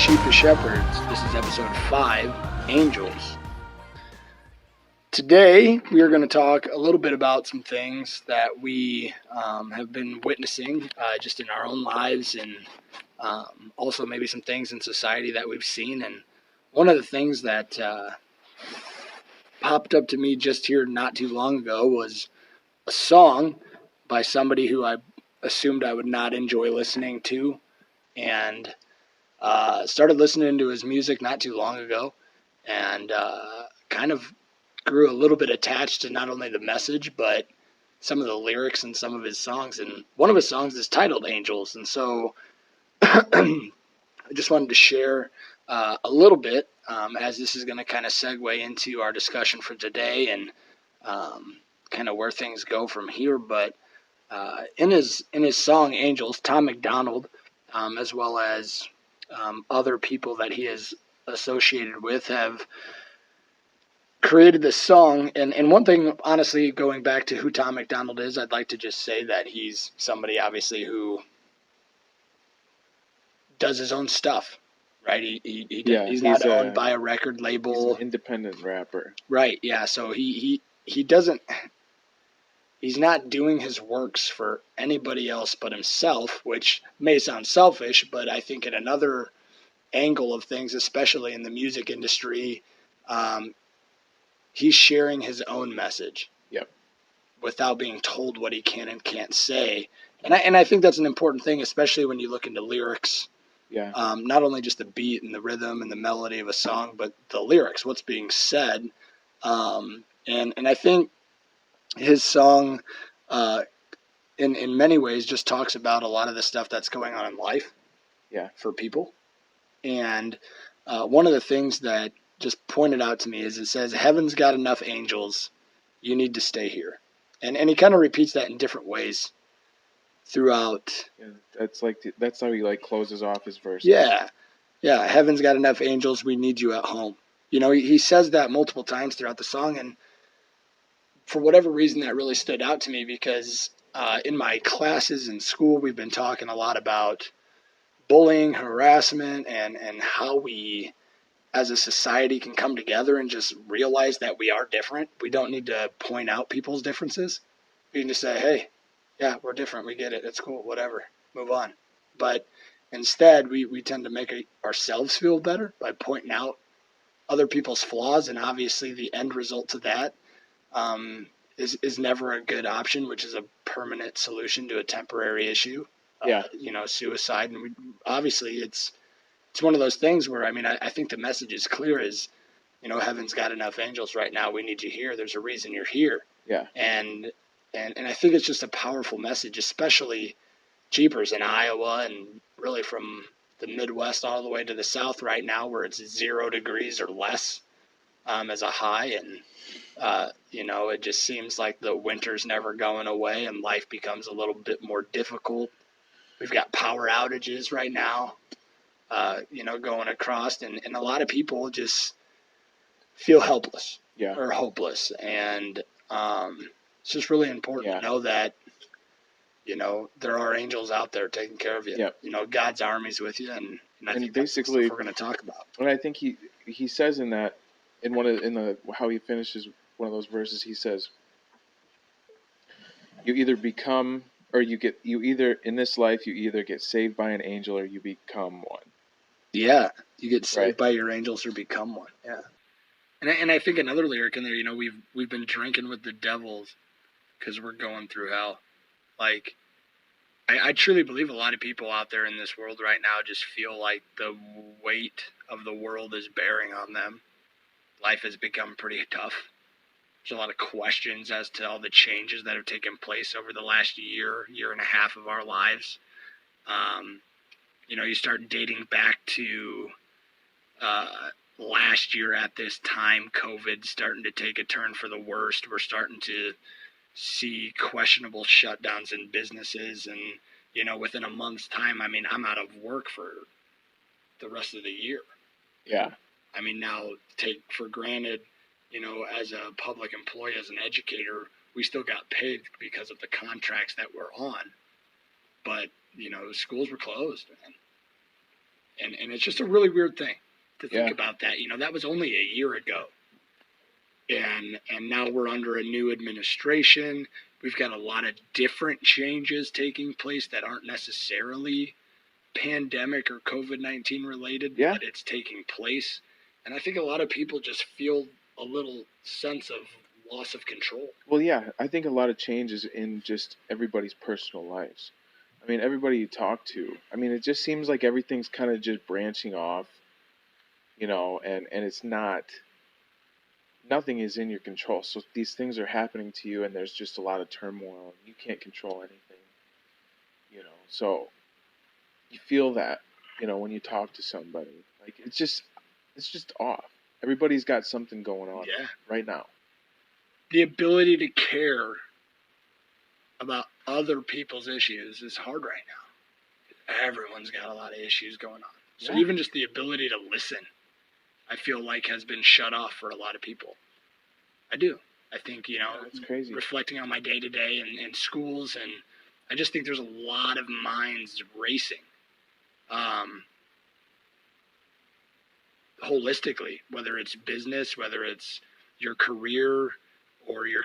Sheep to Shepherds. This is episode 5, Angels. Today, we are going to talk a little bit about some things that we have been witnessing just in our own lives, and also maybe some things in society that we've seen. And one of the things that popped up to me just here not too long ago was a song by somebody who I assumed I would not enjoy listening to, and started listening to his music not too long ago, and kind of grew a little bit attached to not only the message, but some of the lyrics in some of his songs. And one of his songs is titled Angels. And so I just wanted to share a little bit as this is going to kind of segue into our discussion for today and kind of where things go from here. But in his song Angels, Tom MacDonald, as well as other people that he is associated with, have created this song. And one thing, honestly, going back to who Tom MacDonald is, I'd like to just say that he's somebody, obviously, who does his own stuff, right? He's not owned by a record label. He's an independent rapper. Right, yeah. So he doesn't... He's not doing his works for anybody else but himself, which may sound selfish, but I think in another angle of things, especially in the music industry, he's sharing his own message. Yep. Without being told what he can and can't say. And I think that's an important thing, especially when you look into lyrics. Yeah. Not only just the beat and the rhythm and the melody of a song, but the lyrics, what's being said. And I think his song, in many ways, just talks about a lot of the stuff that's going on in life. Yeah. For people. And one of the things that just pointed out to me is it says, "Heaven's got enough angels. You need to stay here." And he kind of repeats that in different ways throughout. Yeah, that's how he closes off his verse. Yeah. Heaven's got enough angels. We need you at home. You know, he says that multiple times throughout the song, and for whatever reason that really stood out to me, because in my classes in school we've been talking a lot about bullying, harassment, and how we as a society can come together and just realize that we are different. We don't need to point out people's differences. We can just say, hey, yeah, we're different. We get it. It's cool. Whatever. Move on. But instead, we tend to make ourselves feel better by pointing out other people's flaws. And obviously the end result to that is never a good option, which is a permanent solution to a temporary issue. Yeah. Suicide. And obviously it's one of those things where, I think the message is clear is, heaven's got enough angels right now. We need you here. There's a reason you're here. Yeah. And I think it's just a powerful message, especially Jeepers in Iowa and really from the Midwest all the way to the South right now, where it's 0 degrees or less as a high. And, it just seems like the winter's never going away and life becomes a little bit more difficult. We've got power outages right now. Going across, and a lot of people just feel helpless or hopeless. And it's just really important to know that, there are angels out there taking care of you. Yep. God's army's with you, and I think basically that's what we're going to talk about. And I think he says in that, how he finishes one of those verses, he says, you either become, or in this life, you either get saved by an angel or you become one. Yeah, you get saved by your angels or become one. Yeah, and I think another lyric in there, we've been drinking with the devils because we're going through hell. Like, I truly believe a lot of people out there in this world right now just feel like the weight of the world is bearing on them. Life has become pretty tough. There's a lot of questions as to all the changes that have taken place over the last year and a half of our lives. You start dating back to last year at this time, COVID starting to take a turn for the worst. We're starting to see questionable shutdowns in businesses. And, within a month's time, I'm out of work for the rest of the year. Yeah. Now take for granted, as a public employee, as an educator, we still got paid because of the contracts that we're on. But, schools were closed, man. And it's just a really weird thing to think Yeah. about that. That was only a year ago. And now we're under a new administration. We've got a lot of different changes taking place that aren't necessarily pandemic or COVID-19 related, Yeah. but it's taking place. And I think a lot of people just feel a little sense of loss of control. Well, yeah, I think a lot of changes in just everybody's personal lives. I mean, everybody you talk to, I mean, it just seems like everything's kind of just branching off, and it's not, nothing is in your control. So these things are happening to you, and there's just a lot of turmoil. You can't control anything. So you feel that, when you talk to somebody. Like, it's just off. Everybody's got something going on Yeah. right now. The ability to care about other people's issues is hard right now. Everyone's got a lot of issues going on. So Yeah. even just the ability to listen, I feel like has been shut off for a lot of people. I do. I think, It's crazy. reflecting on my day to day and schools, and I just think there's a lot of minds racing. Holistically, whether it's business, whether it's your career, or your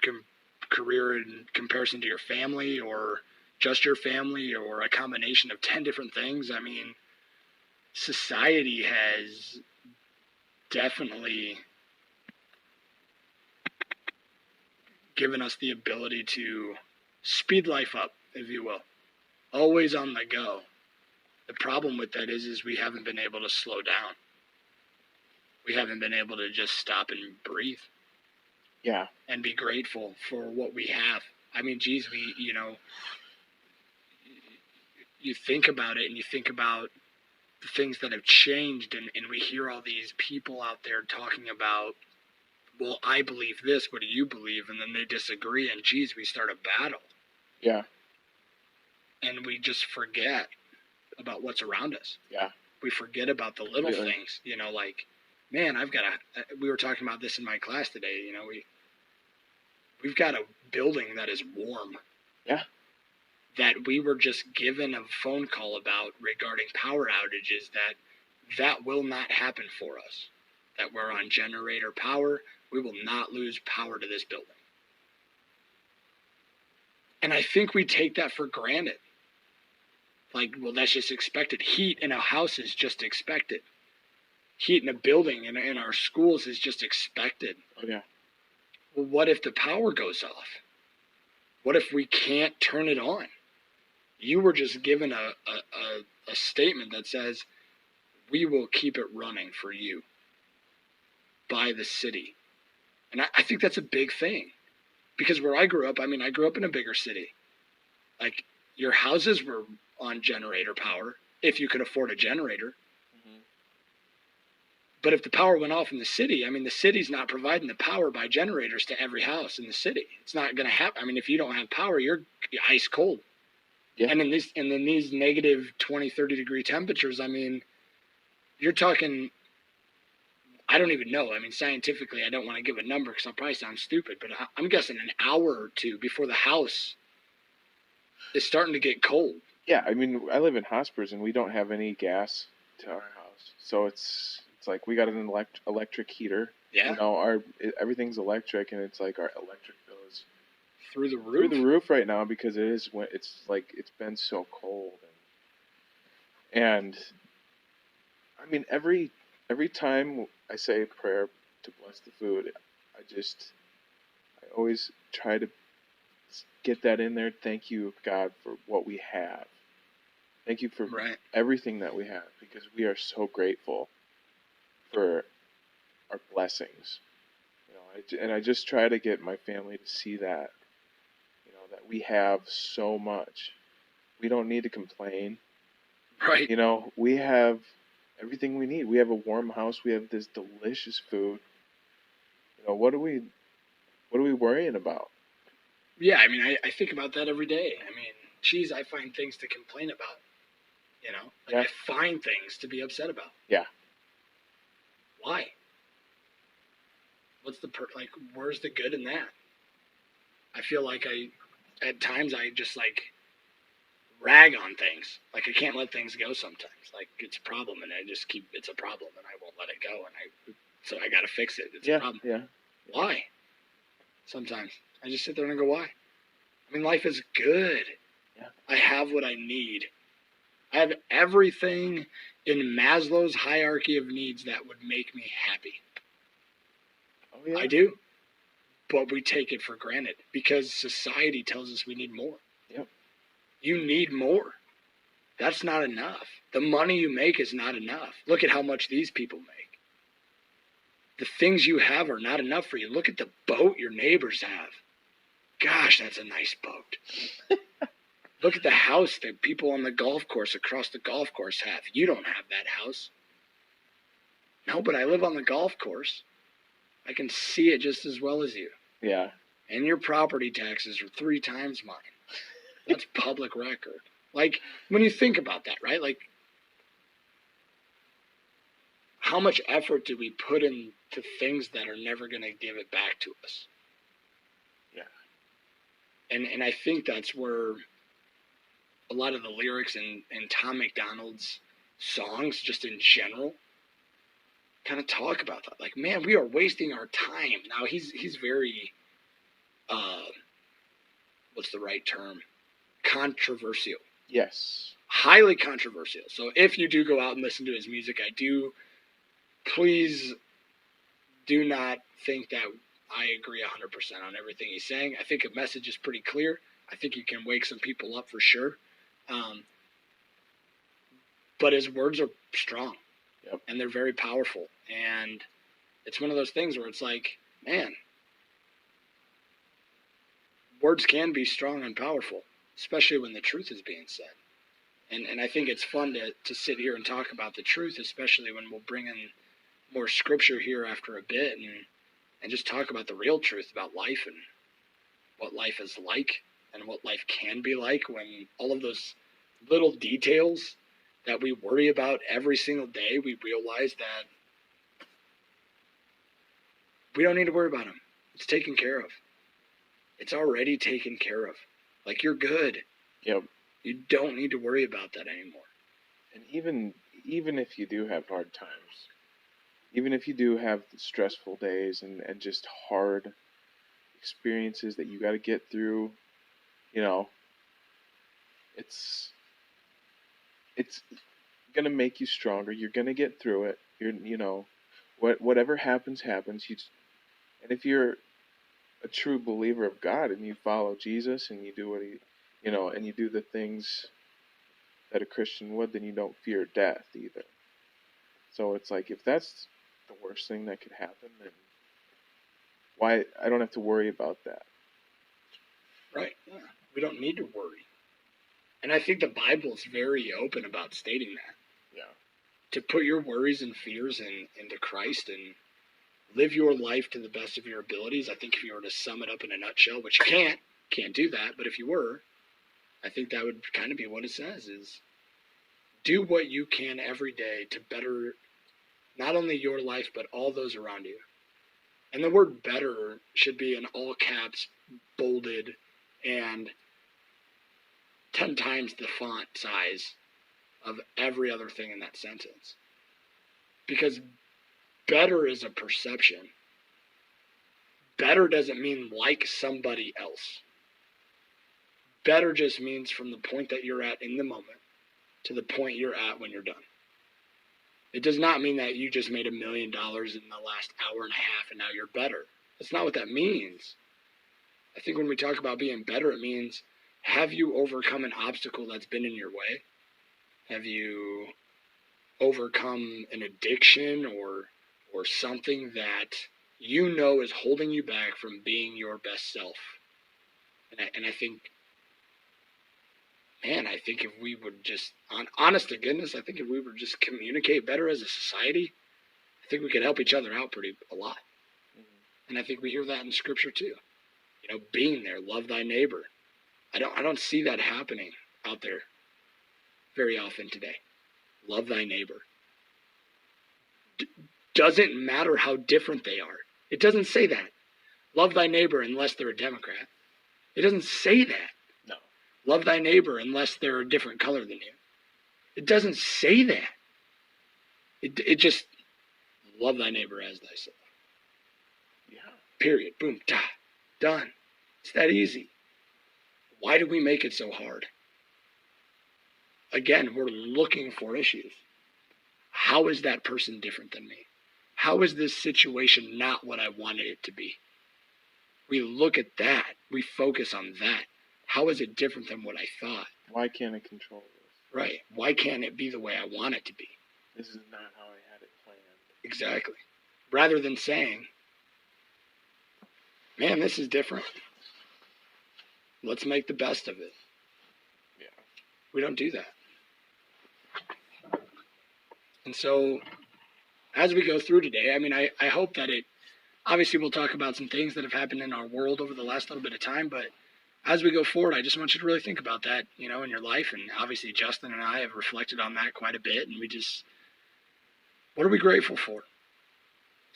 career in comparison to your family, or just your family, or a combination of 10 different things. I mean, society has definitely given us the ability to speed life up, if you will, always on the go. The problem with that is we haven't been able to slow down. We haven't been able to just stop and breathe. Yeah. And be grateful for what we have. I mean, geez, you think about it, and you think about the things that have changed, and we hear all these people out there talking about, well, I believe this, what do you believe? And then they disagree, and geez, we start a battle. Yeah. And we just forget about what's around us. Yeah. We forget about the little things, like, man, we were talking about this in my class today, we've got a building that is warm. Yeah. That we were just given a phone call about regarding power outages, that will not happen for us. That we're on generator power. We will not lose power to this building. And I think we take that for granted. Like, well, that's just expected. Heat in a house is just expected. Heat in a building in our schools is just expected. Oh, yeah. Well, what if the power goes off? What if we can't turn it on? You were just given a statement that says, we will keep it running for you by the city. And I think that's a big thing. Because where I grew up in a bigger city. Like, your houses were on generator power, if you could afford a generator. Mm-hmm. But if the power went off in the city, the city's not providing the power by generators to every house in the city. It's not going to happen. If you don't have power, you're ice cold. Yeah. And in these negative 20, 30 degree temperatures, you're talking, I don't even know. Scientifically, I don't want to give a number because I'll probably sound stupid, but I'm guessing an hour or two before the house is starting to get cold. Yeah, I live in Hospers, and we don't have any gas to our house, so it's like we got an electric heater. Yeah. Everything's electric, and it's like our electric bill is through the roof right now because it's been so cold, and every time I say a prayer to bless the food, I always try to get that in there. Thank you, God, for what we have. Thank you for everything that we have, because we are so grateful for our blessings. And I just try to get my family to see that, that we have so much. We don't need to complain. Right. We have everything we need. We have a warm house. We have this delicious food. What are we worrying about? Yeah, I think about that every day. Geez, I find things to complain about. Yeah. I find things to be upset about. Yeah. Why? What's where's the good in that? I feel like at times I just rag on things. Like, I can't let things go sometimes. Like, it's a problem, and it's a problem, and I won't let it go, so I got to fix it. It's a problem. Yeah. Why? Sometimes I just sit there and go, why? I mean, life is good. Yeah. I have what I need. I have everything in Maslow's hierarchy of needs that would make me happy. Oh yeah. I do. But we take it for granted because society tells us we need more. Yep. You need more. That's not enough. The money you make is not enough. Look at how much these people make. The things you have are not enough for you. Look at the boat your neighbors have. Gosh, that's a nice boat. Look at the house that people on the golf course, across the golf course have. You don't have that house. No, but I live on the golf course. I can see it just as well as you. Yeah. And your property taxes are 3 times mine. That's public record. Like, when you think about that, right? Like, how much effort do we put into things that are never going to give it back to us? Yeah. And I think that's where a lot of the lyrics in Tom McDonald's songs, just in general, kind of talk about that. Like, man, we are wasting our time. Now, he's very, what's the right term? Controversial. Yes. Highly controversial. So if you do go out and listen to his music, please do not think that I agree 100% on everything he's saying. I think the message is pretty clear. I think you can wake some people up for sure. But his words are strong. Yep. And they're very powerful. And it's one of those things where it's like, man, words can be strong and powerful, especially when the truth is being said. And I think it's fun to sit here and talk about the truth, especially when we'll bring in more scripture here after a bit and just talk about the real truth about life and what life is like and what life can be like when all of those little details that we worry about every single day, we realize that we don't need to worry about them. It's taken care of. It's already taken care of. Like, you're good. Yep. You don't need to worry about that anymore. And even if you do have hard times, even if you do have stressful days and just hard experiences that you got to get through, it's gonna make you stronger. You're gonna get through it. Whatever happens. And if you're a true believer of God and you follow Jesus and you do what he, and you do the things that a Christian would, then you don't fear death either. So it's like, if that's the worst thing that could happen, then why I don't have to worry about that. Right. Yeah. We don't need to worry. And I think the Bible is very open about stating that. Yeah. To put your worries and fears into Christ and live your life to the best of your abilities. I think if you were to sum it up in a nutshell, which you can't do that, but if you were, I think that would kind of be what it says is do what you can every day to better not only your life, but all those around you. And the word better should be in all caps, bolded, and 10 times the font size of every other thing in that sentence. Because better is a perception. Better doesn't mean like somebody else. Better just means from the point that you're at in the moment to the point you're at when you're done. It does not mean that you just made $1 million in the last hour and a half and now you're better. That's not what that means. I think when we talk about being better, it means, have you overcome an obstacle that's been in your way? Have you overcome an addiction or something that you know is holding you back from being your best self? And I think, man, I think if we would just, honest to goodness, I think if we would just communicate better as a society, I think we could help each other out a lot. Mm-hmm. And I think we hear that in Scripture too. Being there, love thy neighbor. I don't see that happening out there very often today. Love thy neighbor. Doesn't matter how different they are. It doesn't say that. Love thy neighbor unless they're a Democrat. It doesn't say that. No. Love thy neighbor unless they're a different color than you. It doesn't say that. It just, love thy neighbor as thyself. Yeah. Period. Boom. Da. Done. It's that easy. Why do we make it so hard? Again, we're looking for issues. How is that person different than me? How is this situation not what I wanted it to be? We look at that. We focus on that. How is it different than what I thought? Why can't I control this? Right. Why can't it be the way I want it to be? This is not how I had it planned. Exactly. Rather than saying, man, this is different. Let's make the best of it. Yeah. We don't do that. And so, as we go through today, I mean, I hope that obviously we'll talk about some things that have happened in our world over the last little bit of time, but as we go forward, I just want you to really think about that, in your life. And obviously Justin and I have reflected on that quite a bit, and what are we grateful for?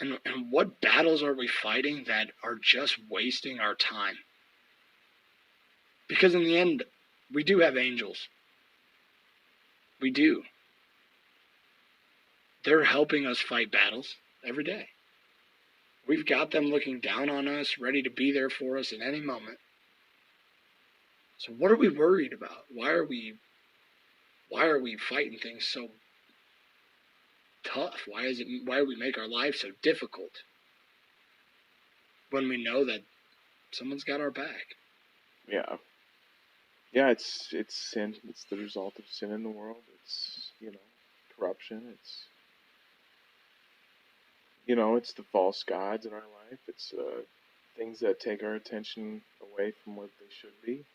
And what battles are we fighting that are just wasting our time? Because in the end, we do have angels. We do. They're helping us fight battles every day. We've got them looking down on us, ready to be there for us at any moment. So what are we worried about? Why are we fighting things so tough? Why do we make our lives so difficult when we know that someone's got our back? Yeah. Yeah, it's sin. It's the result of sin in the world. It's, corruption. It's, it's the false gods in our life. It's things that take our attention away from what they should be.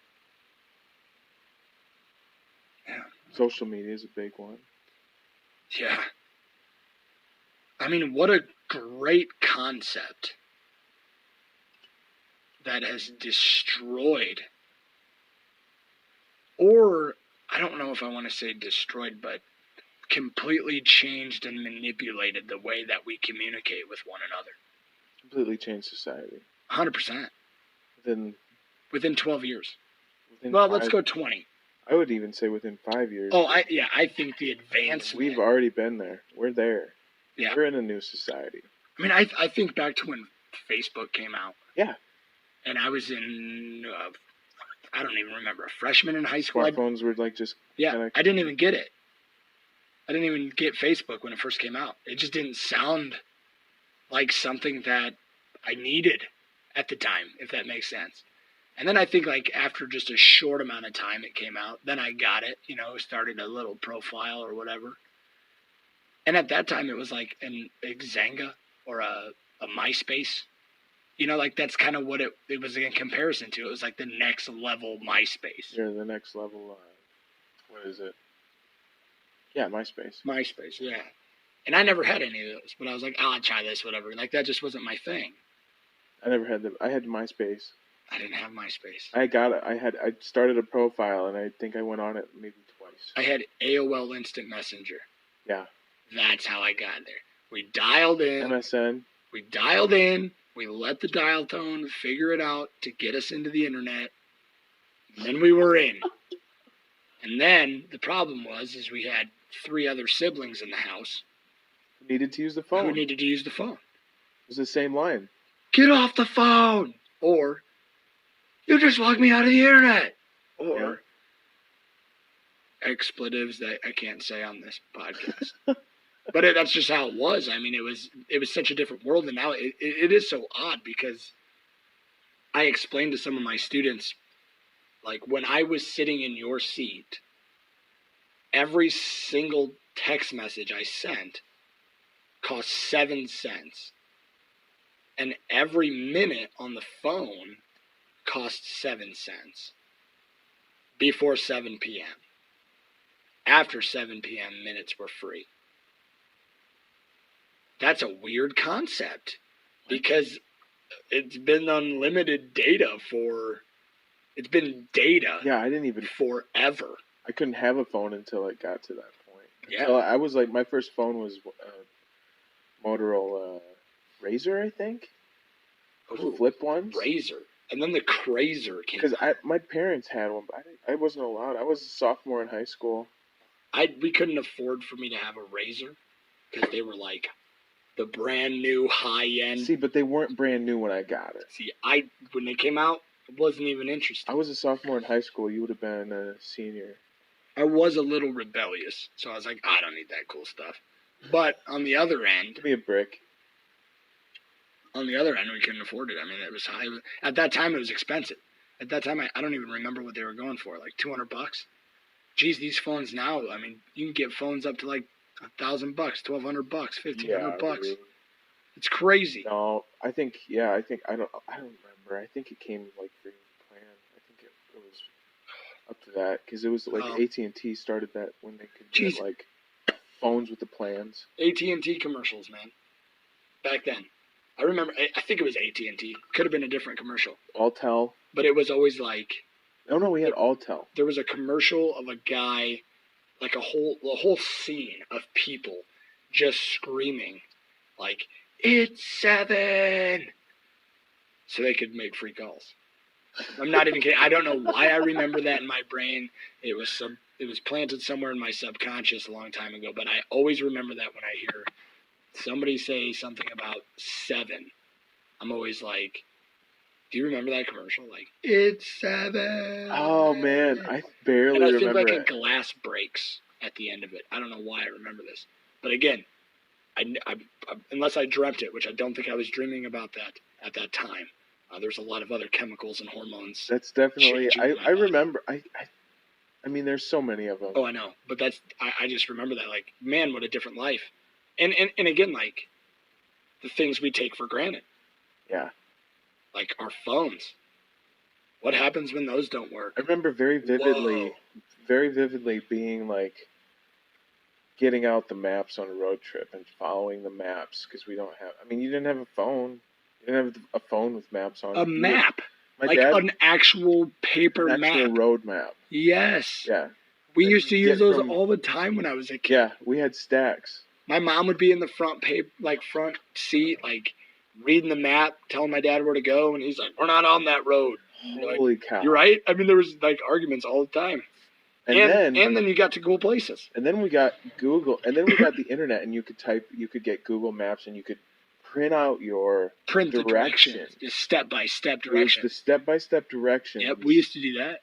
Yeah. Social media is a big one. Yeah. I mean, what a great concept that has destroyed, or I don't know if I want to say destroyed, but completely changed and manipulated the way that we communicate with one another. Completely changed society. 100%. Within 12 years. Let's go 20. I would even say within 5 years. Oh, I think the advancement. We've already been there. We're there. Yeah. We're in a new society. I mean, I think back to when Facebook came out. Yeah. And I was in, I don't even remember, a freshman in high school. Smartphones were like just. Yeah, I didn't even get it. I didn't even get Facebook when it first came out. It just didn't sound like something that I needed at the time, if that makes sense. And then I think like after just a short amount of time it came out, then I got it, started a little profile or whatever. And at that time it was like a Xanga or a MySpace. Like that's kind of what it was in comparison to. It was like the next level MySpace. Yeah, the next level, what is it? Yeah, MySpace. MySpace, yeah. And I never had any of those, but I was like, I'll try this, whatever. Like that just wasn't my thing. I never had I had MySpace. I didn't have MySpace. I got it. I started a profile, and I think I went on it maybe twice. I had AOL Instant Messenger. Yeah. That's how I got there. We dialed in. MSN. We dialed in. We let the dial tone figure it out to get us into the internet. And then we were in. And then the problem is we had 3 other siblings in the house. Who needed to use the phone. Who needed to use the phone. It was the same line. Get off the phone! Or, you just locked me out of the internet! Or, expletives that I can't say on this podcast. But that's just how it was. I mean, it was such a different world, and now it is so odd because I explained to some of my students, like when I was sitting in your seat, every single text message I sent cost 7 cents. And every minute on the phone cost 7 cents. Before 7 p.m. After 7 p.m., minutes were free. That's a weird concept because it's been unlimited data it's been data. Yeah, I didn't even forever. I couldn't have a phone until it got to that point. Yeah. So I was like, my first phone was Motorola Razr, I think. Those flip ones. Razr. And then the Crazer came Because out. my parents had one, but I wasn't allowed. I was a sophomore in high school. We couldn't afford for me to have a Razor because they were like the brand new high end. See, but they weren't brand new when I got it. See, when they came out, it wasn't even interested. I was a sophomore in high school. You would have been a senior. I was a little rebellious, so I was like, I don't need that cool stuff. But on the other end, Give me a brick. we couldn't afford it. I mean, it was high. At that time, it was expensive. At that time, I don't even remember what they were going for, like $200. Geez, these phones now, I mean, you can get phones up to like $1,000, $1,200, $1,500. Dude. It's crazy. No, I don't remember. I think it came like free plan. I think it was up to that because it was like AT&T started that when they could get like phones with the plans. AT&T commercials, man. Back then, I remember. I think it was AT&T. Could have been a different commercial. Alltel. But it was always like. Oh no, we had Alltel. There was a commercial of a guy, like the whole scene of people just screaming, like it's 7, so they could make free calls. I'm not even kidding. I don't know why I remember that in my brain. It was planted somewhere in my subconscious a long time ago, but I always remember that when I hear somebody say something about 7. I'm always like, do you remember that commercial? Like, it's 7. Oh man, I barely remember. And I remember think like it. a glass breaks at the end of it. I don't know why I remember this, but again, I unless I dreamt it, which I don't think I was dreaming about that at that time. There's a lot of other chemicals and hormones. That's definitely. I body. remember. I mean, there's so many of them. Oh, I know, but I just remember that. Like, man, what a different life. And again, like the things we take for granted. Yeah. Like our phones. What happens when those don't work? I remember very vividly being like getting out the maps on a road trip and following the maps because we don't have. I mean, you didn't have a phone. You didn't have a phone with maps on it. A map. My like dad, an actual paper an actual map. road map. Yes. Yeah. We That used to you use get those from- all the time when I was a kid. Yeah, we had stacks. My mom would be in the front seat, like reading the map, telling my dad where to go, and he's like, "We're not on that road." Holy cow! You're right. I mean, there was like arguments all the time. And then you got to cool places. And then we got Google, and then we got the internet, and you could get Google Maps, and you could print out your directions, just step by step directions. The step-by-step directions. Yep, we used to do that.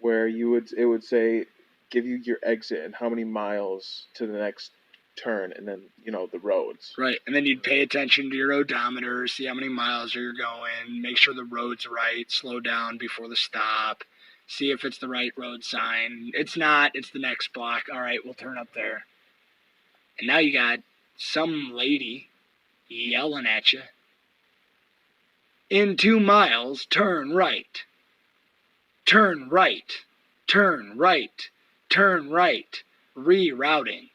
Where it would say, give you your exit and how many miles to the next turn, and then the roads. Right, and then you'd pay attention to your odometer, see how many miles you're going, make sure the road's right, slow down before the stop, see if it's the right road sign. It's not, it's the next block. All right, we'll turn up there. And now you got some lady yelling at you. In 2 miles, turn right. Turn right. Turn right. Turn right. Rerouting.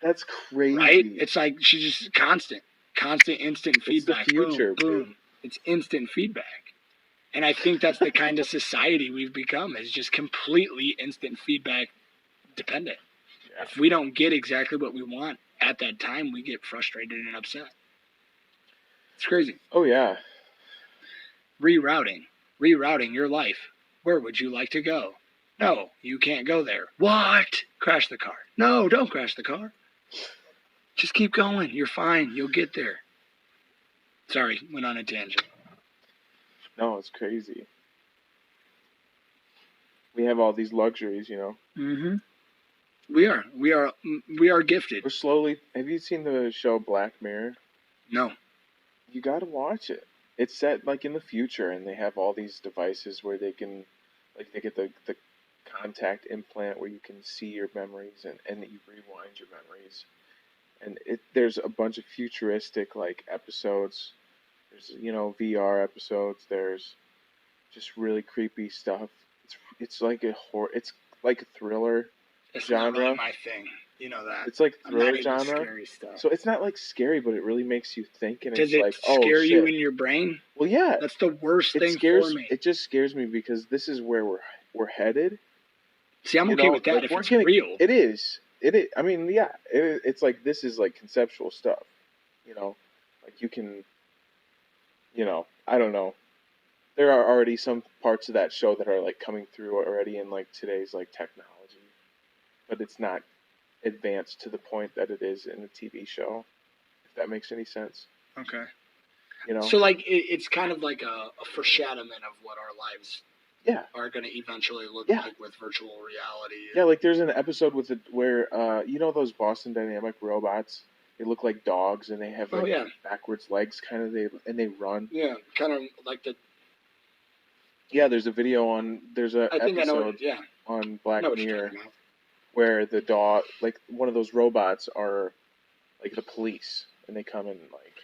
That's crazy. Right? It's like she's just constant instant feedback. It's the future, boom, boom. It's instant feedback. And I think that's the kind of society we've become, is just completely instant feedback dependent. Yeah. If we don't get exactly what we want at that time, we get frustrated and upset. It's crazy. Oh, yeah. Rerouting your life. Where would you like to go? No, you can't go there. What? Crash the car. No, don't crash the car. Just keep going. You're fine. You'll get there. Sorry, went on a tangent. No, it's crazy. We have all these luxuries, Mm-hmm. We are gifted. We're slowly. Have you seen the show Black Mirror? No. You got to watch it. It's set like in the future, and they have all these devices where they can, like, they get the contact implant where you can see your memories and you rewind your memories. And there's a bunch of futuristic like episodes. There's VR episodes. There's just really creepy stuff. It's like it's like a thriller genre. Not really my thing. You know that. It's like thriller genre. Scary stuff. So it's not like scary, but it really makes you think. And Does it's it like, scare you shit. in your brain? Well, yeah. That's the worst thing for me. It just scares me because this is where we're headed. See, I'm okay with that if it's real. It is. I mean, yeah. It's like this is like conceptual stuff. Like you can. I don't know. there are already some parts of that show that are like coming through already in like today's like technology, but it's not advanced to the point that it is in a TV show. If that makes any sense, Okay. you know? So like it's kind of like a foreshadowing of what our lives Yeah, are going to eventually look Yeah. like with virtual reality. yeah. Like there's an episode with it where you know those Boston Dynamic robots. They look like dogs and they have like Oh yeah, backwards legs, kind of. They run. yeah, kind of like the. Yeah, there's a video on. There's a I think I know. episode Yeah, on I Black know what you're Mirror talking about. where the dog, like one of those robots, are like the police, and they come and like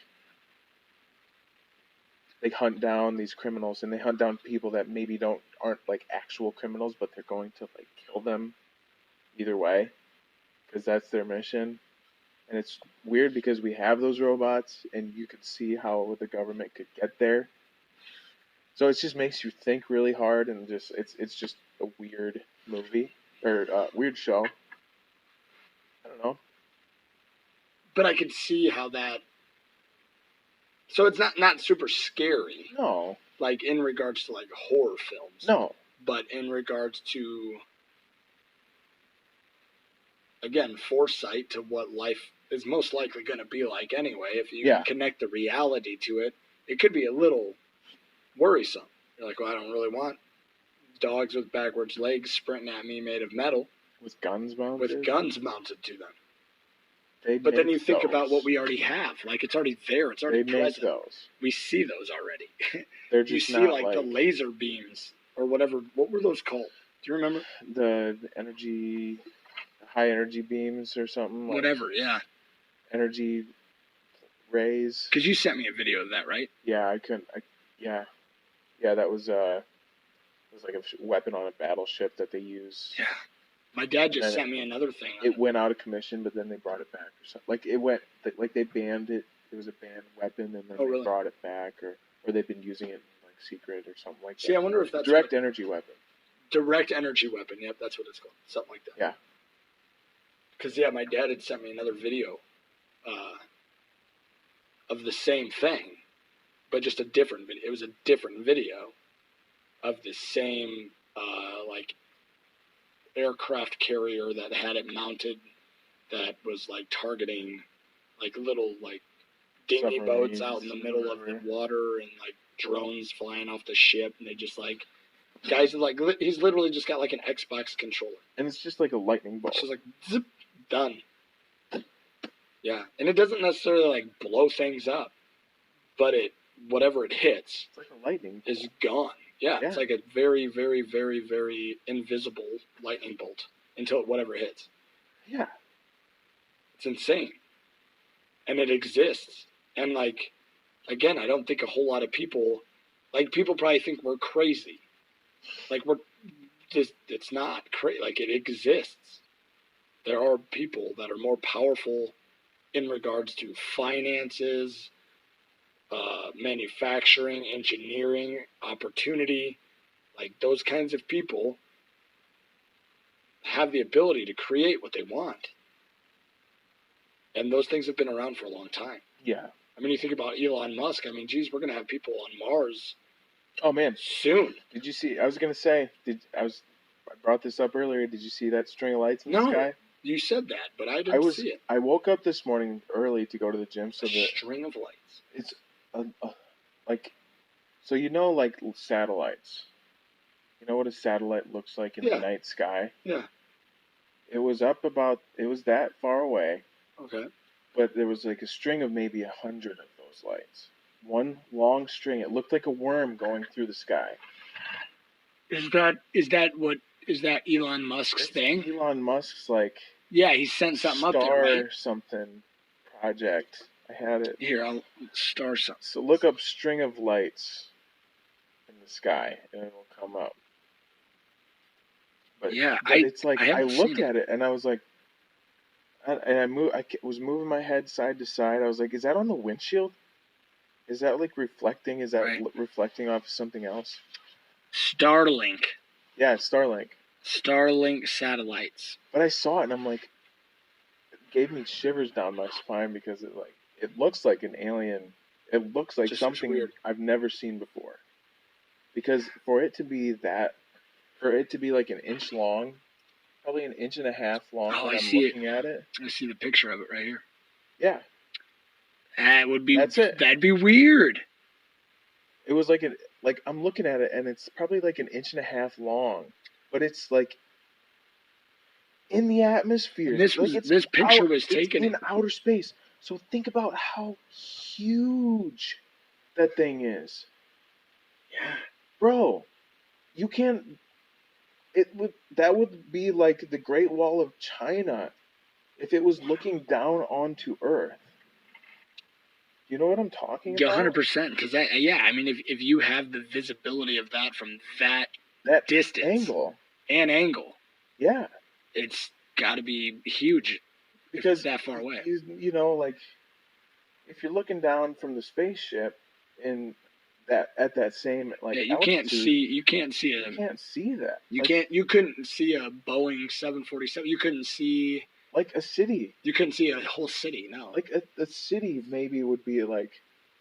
they hunt down these criminals, and they hunt down people that maybe aren't like actual criminals, but they're going to like kill them either way, because that's their mission. And it's weird because we have those robots, and you can see how the government could get there. So it just makes you think really hard, and just it's just a weird movie or weird show. I don't know. But I could see how that. So it's not super scary, No, like in regards to like horror films. no, But in regards to, again, foresight to what life is most likely going to be like anyway, if you Yeah. connect the reality to it, it could be a little worrisome. You're like, well, I don't really want dogs with backwards legs sprinting at me made of metal with guns mounted. with guns mounted to them. They But then make you think those. about what we already have. Like, it's already there. It's They already make present. those. We see those already. They're You just see, not like, the laser beams or whatever. What were those called? Do you remember? the energy, high energy beams or something. Like Whatever, yeah. energy rays. Because you sent me a video of that, right? Yeah, I couldn't. Yeah, that was it was like a weapon on a battleship that they use. Yeah. My dad just And then sent me another thing. It went out of commission, but then they brought it back or something. Like it went, like they banned it. It was a banned weapon, and then Oh, they really? brought it back, or they've been using it in like secret or something like that. See, I wonder if that's direct what, energy weapon. direct energy weapon. Yep, that's what it's called. Something like that. Yeah. Because, yeah, my dad had sent me another video of the same thing, but just a different video. It was a different video of the same, like, aircraft carrier that had it mounted that was, like, targeting, like, little, like, dinghy boats out in the middle of the water and, like, drones flying off the ship. And they just, like, guys, like, he's literally just got, like, an Xbox controller. And it's just like a lightning bolt. It's just like, zip, done. Yeah, and it doesn't necessarily, like, blow things up, but whatever it hits It's like a lightning bolt. is gone. Yeah, it's Yeah. like a very, very, very, very invisible lightning bolt until whatever hits. Yeah. It's insane. And it exists. And, like, again, I don't think a whole lot of people, like, people probably think we're crazy. Like, it's not crazy. Like, it exists. There are people that are more powerful in regards to finances, manufacturing, engineering, opportunity. Like, those kinds of people have the ability to create what they want. And those things have been around for a long time. Yeah. I mean, you think about Elon Musk. I mean, geez, we're going to have people on Mars Oh man, soon. did you see? I was gonna say, I brought this up earlier. Did you see that string of lights in the No. sky? You said that, but I didn't see it. I woke up this morning early to go to the gym, so A that string of lights. it's like, so you know, like satellites. You know what a satellite looks like in Yeah. the night sky? Yeah. It was that far away, Okay. but there was like a string of maybe 100 of those lights. One long string. It looked like a worm going through the sky. Is that Elon Musk's thing? Elon Musk's like Yeah, he sent something up there, star right? something project. I had it. Here, I'll star something. So look up string of lights in the sky, and it'll come up. But Yeah, it's like I I haven't looked seen it. at it and I was like, and I was moving my head side to side. I was like, is that on the windshield? Is that like reflecting? Is that Right. reflecting off something else? Starlink. Yeah, it's Starlink. Starlink satellites. But I saw it and I'm like, it gave me shivers down my spine because it looks like an alien. It looks like Just looks something weird. I've never seen before. because for it to be like an inch long, probably an inch and a half long Oh, when I I'm see it. looking at it. I see the picture of it right here. Yeah, That would be. that's it. That'd be weird. It was like I'm looking at it and it's probably like an inch and a half long, but it's like in the atmosphere. And this was Like it's this picture out, was it's taken in outer space. So think about how huge that thing is. Yeah. Bro, you can't that would be like the Great Wall of China if it was looking down onto Earth. You know what I'm talking Yeah, about? 100%. Because yeah, I mean, if you have the visibility of that from that That distance angle. and angle, Yeah. it's got to be huge if it's Because that far away. you know, like if you're looking down from the spaceship in that at that same like Yeah, you altitude, can't see. You can't see you can't see that. You like, can't. You couldn't see a Boeing 747. You couldn't see. like a city. You couldn't see a whole city. No. Like a city maybe would be like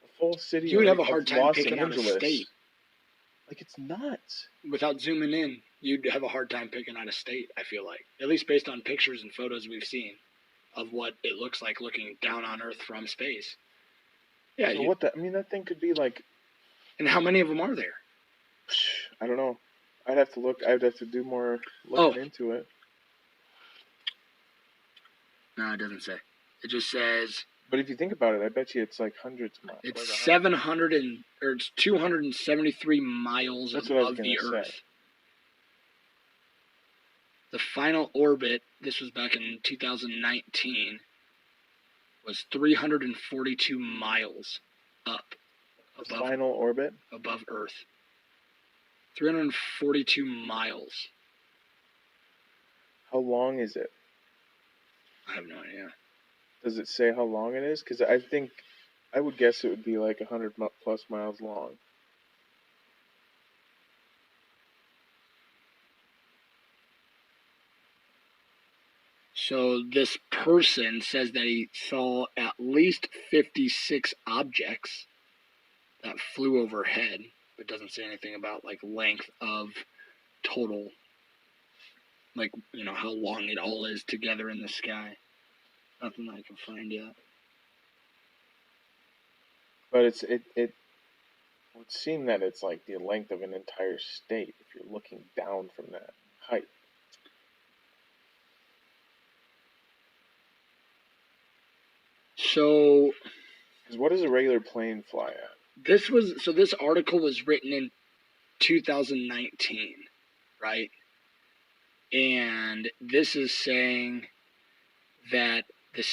a full city. You would have a of hard time Los picking out a Angeles. state. Like it's nuts. Without zooming in, you'd have a hard time picking out a state, I feel like. At least based on pictures and photos we've seen of what it looks like looking down on Earth from space. Yeah. So that thing could be like. And how many of them are there? I don't know. I'd have to look. I'd have to do more looking into it. No, it doesn't say. It just says. But if you think about it, I bet you it's like hundreds of miles. It's like 700 or it's 273 miles That's what I was above the gonna Earth. say. The final orbit, this was back in 2019, was 342 miles up The final orbit? above Earth. 342 miles. How long is it? I have no idea. Does it say how long it is? Because I would guess it would be like 100 plus miles long. So this person says that he saw at least 56 objects that flew overhead, but doesn't say anything about like length of total, like, you know, how long it all is together in the sky. Nothing I can find yet. But it would seem that it's like the length of an entire state if you're looking down from that height. So, because what does a regular plane fly at? this article was written in 2019, right? And this is saying that the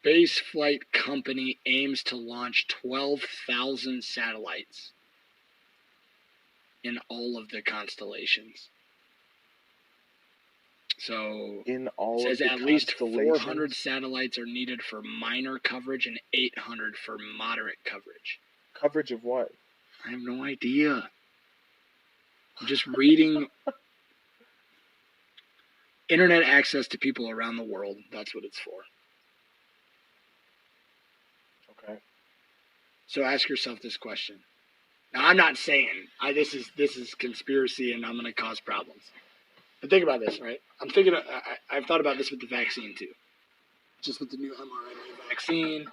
spaceflight company aims to launch 12,000 satellites in all of the constellations. So in all it says of the at least 400 satellites are needed for minor coverage and 800 for moderate coverage. Coverage of what? I have no idea. I'm just reading. Internet access to people around the world. That's what it's for. Okay. So ask yourself this question. Now, I'm not saying this is conspiracy and I'm going to cause problems. But think about this, right? I've thought about this with the vaccine too. Just with the new mRNA vaccine,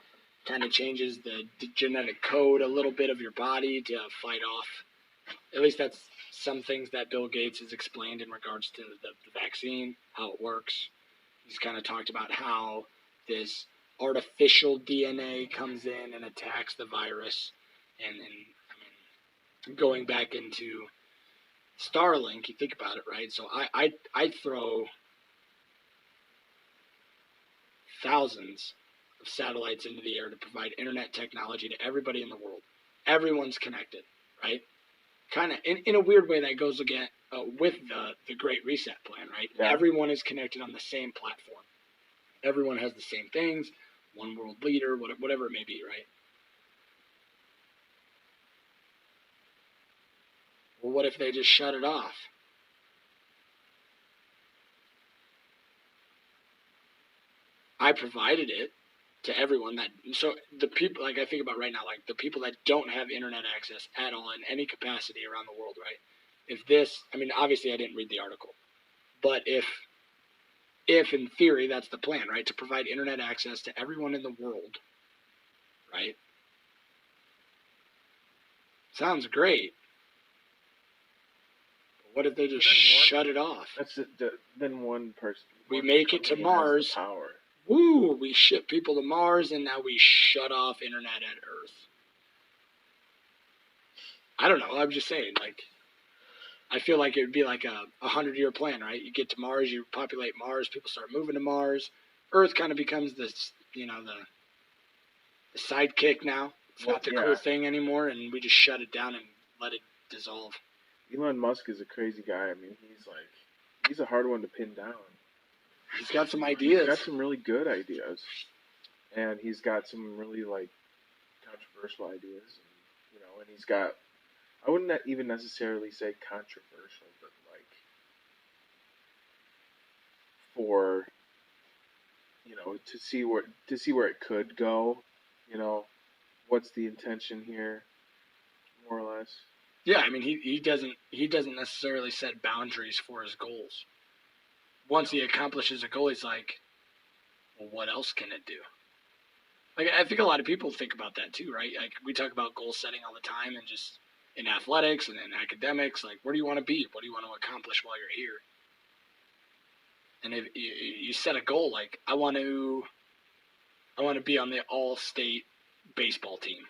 kind of changes the genetic code a little bit of your body to fight off. At least that's some things that Bill Gates has explained in regards to the vaccine, how it works. He's kind of talked about how this artificial DNA comes in and attacks the virus. And I mean, going back into Starlink, you think about it, right? So I throw thousands of satellites into the air to provide internet technology to everybody in the world. Everyone's connected, right? Kind of in a weird way that goes again with the Great Reset plan, right? Yeah. Everyone is connected on the same platform. Everyone has the same things, one world leader, whatever it may be, right? Well, what if they just shut it off? I provided it to everyone that, so the people, like I think about right now, like the people that don't have internet access at all in any capacity around the world, right? If this, I mean, obviously I didn't read the article, but if in theory that's the plan, right, to provide internet access to everyone in the world, right? Sounds great. But what if they just shut it off? That's then one person. We one make it to company has the Mars. power. Woo! We ship people to Mars, and now we shut off internet at Earth. I don't know. I'm just saying, like, I feel like it would be like a 100-year plan, right? You get to Mars, you populate Mars, people start moving to Mars. Earth kind of becomes this, you know, the sidekick now. It's not the cool thing anymore, and we just shut it down and let it dissolve. Elon Musk is a crazy guy. I mean, he's a hard one to pin down. He's got some ideas. He's got some really good ideas, and he's got some really like controversial ideas. And he's got. I wouldn't even necessarily say controversial, but like for to see where it could go. What's the intention here, more or less. Yeah, I mean he doesn't necessarily set boundaries for his goals. Once he accomplishes a goal, he's like, well, what else can it do? Like, I think a lot of people think about that too, right? Like, we talk about goal setting all the time, and just in athletics and in academics, like, where do you want to be? What do you want to accomplish while you're here? And if you set a goal, like, I want to be on the all-state baseball team,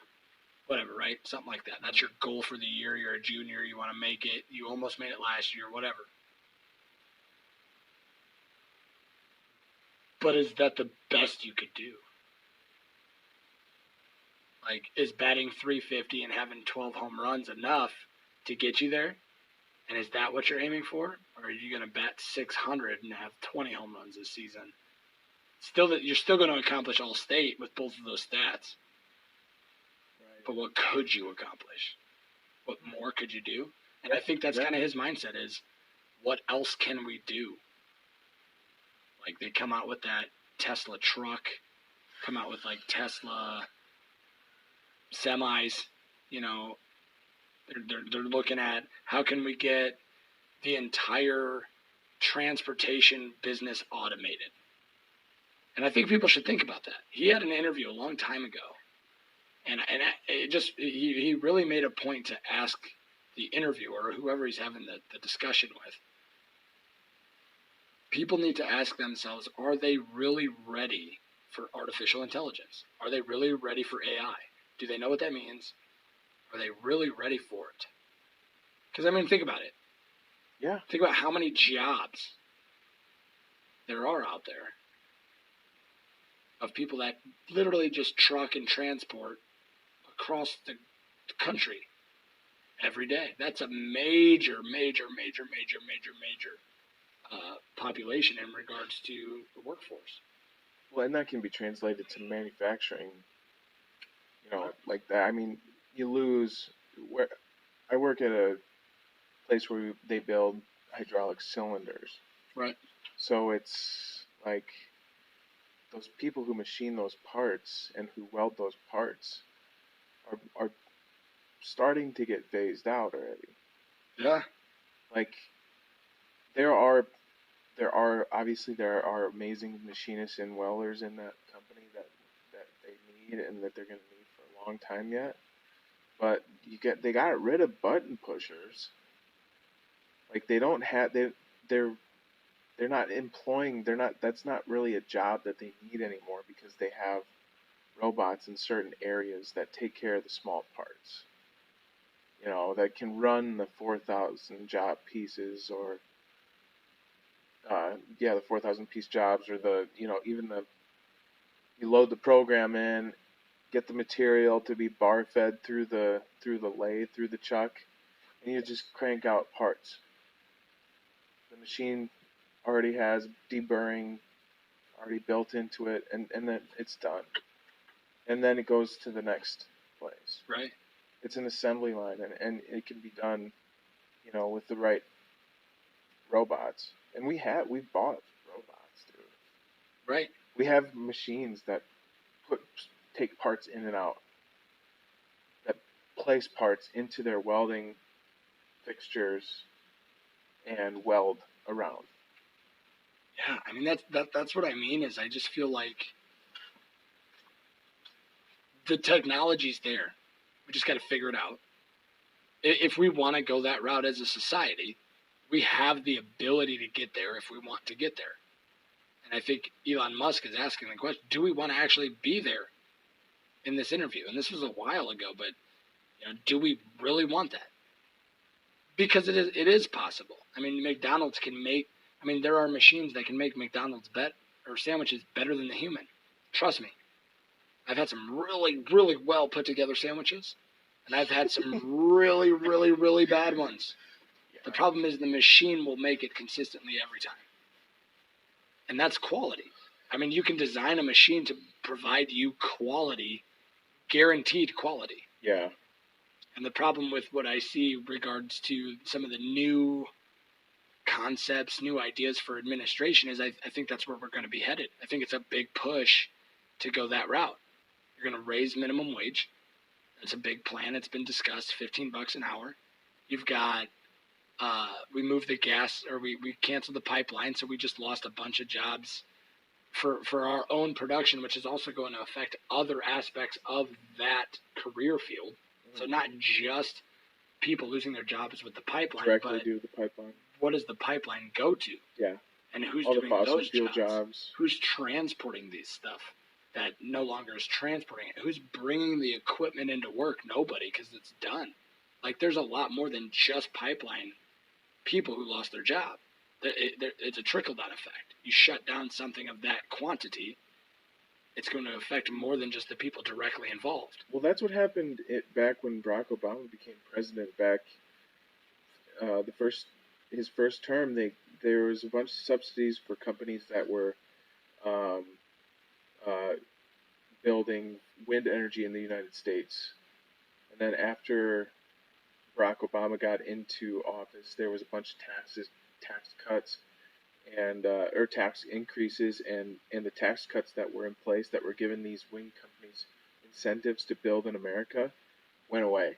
whatever, right? Something like that. That's your goal for the year. You're a junior. You want to make it. You almost made it last year, whatever. But is that the best you could do? Like, is batting .350 and having 12 home runs enough to get you there? And is that what you're aiming for? Or are you going to bat .600 and have 20 home runs this season? You're still going to accomplish all state with both of those stats. Right. But what could you accomplish? What more could you do? And I think that's kind of his mindset is, what else can we do? Like, they come out with that Tesla truck, come out with, like, Tesla semis, they're looking at how can we get the entire transportation business automated. And I think people should think about that. He had an interview a long time ago, and he really made a point to ask the interviewer or whoever he's having the discussion with. People need to ask themselves, are they really ready for artificial intelligence? Are they really ready for AI? Do they know what that means? Are they really ready for it? Because, I mean, think about it. Yeah. Think about how many jobs there are out there of people that literally just truck and transport across the country every day. That's a major population in regards to the workforce. Well, and that can be translated to manufacturing. Like that. I mean, you lose. Where I work at a place where they build hydraulic cylinders. Right. So it's like those people who machine those parts and who weld those parts are starting to get phased out already. Yeah. Like there are obviously amazing machinists and welders in that company that they need and that they're going to need for a long time yet. But they got rid of button pushers. Like they don't have they're not employing that's not really a job that they need anymore because they have robots in certain areas that take care of the small parts. That can run the 4,000 job pieces or the 4,000 piece jobs or you load the program in, get the material to be bar fed through the lathe, through the chuck, and you just crank out parts. The machine already has deburring already built into it, and then it's done. And then it goes to the next place. Right. It's an assembly line, and it can be done, with the right robots. And we've bought robots, dude. Right. We have machines that take parts in and out, that place parts into their welding fixtures and weld around. Yeah, I mean that's what I mean. Is I just feel like the technology's there. We just got to figure it out. If we want to go that route as a society, we have the ability to get there if we want to get there. And I think Elon Musk is asking the question: do we want to actually be there in this interview? And this was a while ago, but do we really want that? Because it is possible. I mean, McDonald's can make. I mean, there are machines that can make McDonald's sandwiches better than the human. Trust me. I've had some really, really well put together sandwiches, and I've had some really, really, really bad ones. The problem is the machine will make it consistently every time. And that's quality. I mean, you can design a machine to provide you quality, guaranteed quality. Yeah. And the problem with what I see regards to some of the new concepts, new ideas for administration is I think that's where we're going to be headed. I think it's a big push to go that route. You're going to raise minimum wage. That's a big plan. It's been discussed, $15 an hour. You've got, we moved the gas, or we canceled the pipeline, so we just lost a bunch of jobs for our own production, which is also going to affect other aspects of that career field. Mm-hmm. So not just people losing their jobs with the pipeline, directly but due to the pipeline. What does the pipeline go to? Yeah. And who's all doing the fossil those fuel jobs? Who's transporting these stuff that no longer is transporting it? Who's bringing the equipment into work? Nobody, because it's done. Like, there's a lot more than just pipeline people who lost their job. It's a trickle-down effect. You shut down something of that quantity, it's going to affect more than just the people directly involved. Well, that's what happened back when Barack Obama became president. Back his first term, there was a bunch of subsidies for companies that were building wind energy in the United States. And then after Barack Obama got into office, there was a bunch of tax cuts, and or tax increases, and the tax cuts that were in place that were giving these wind companies incentives to build in America went away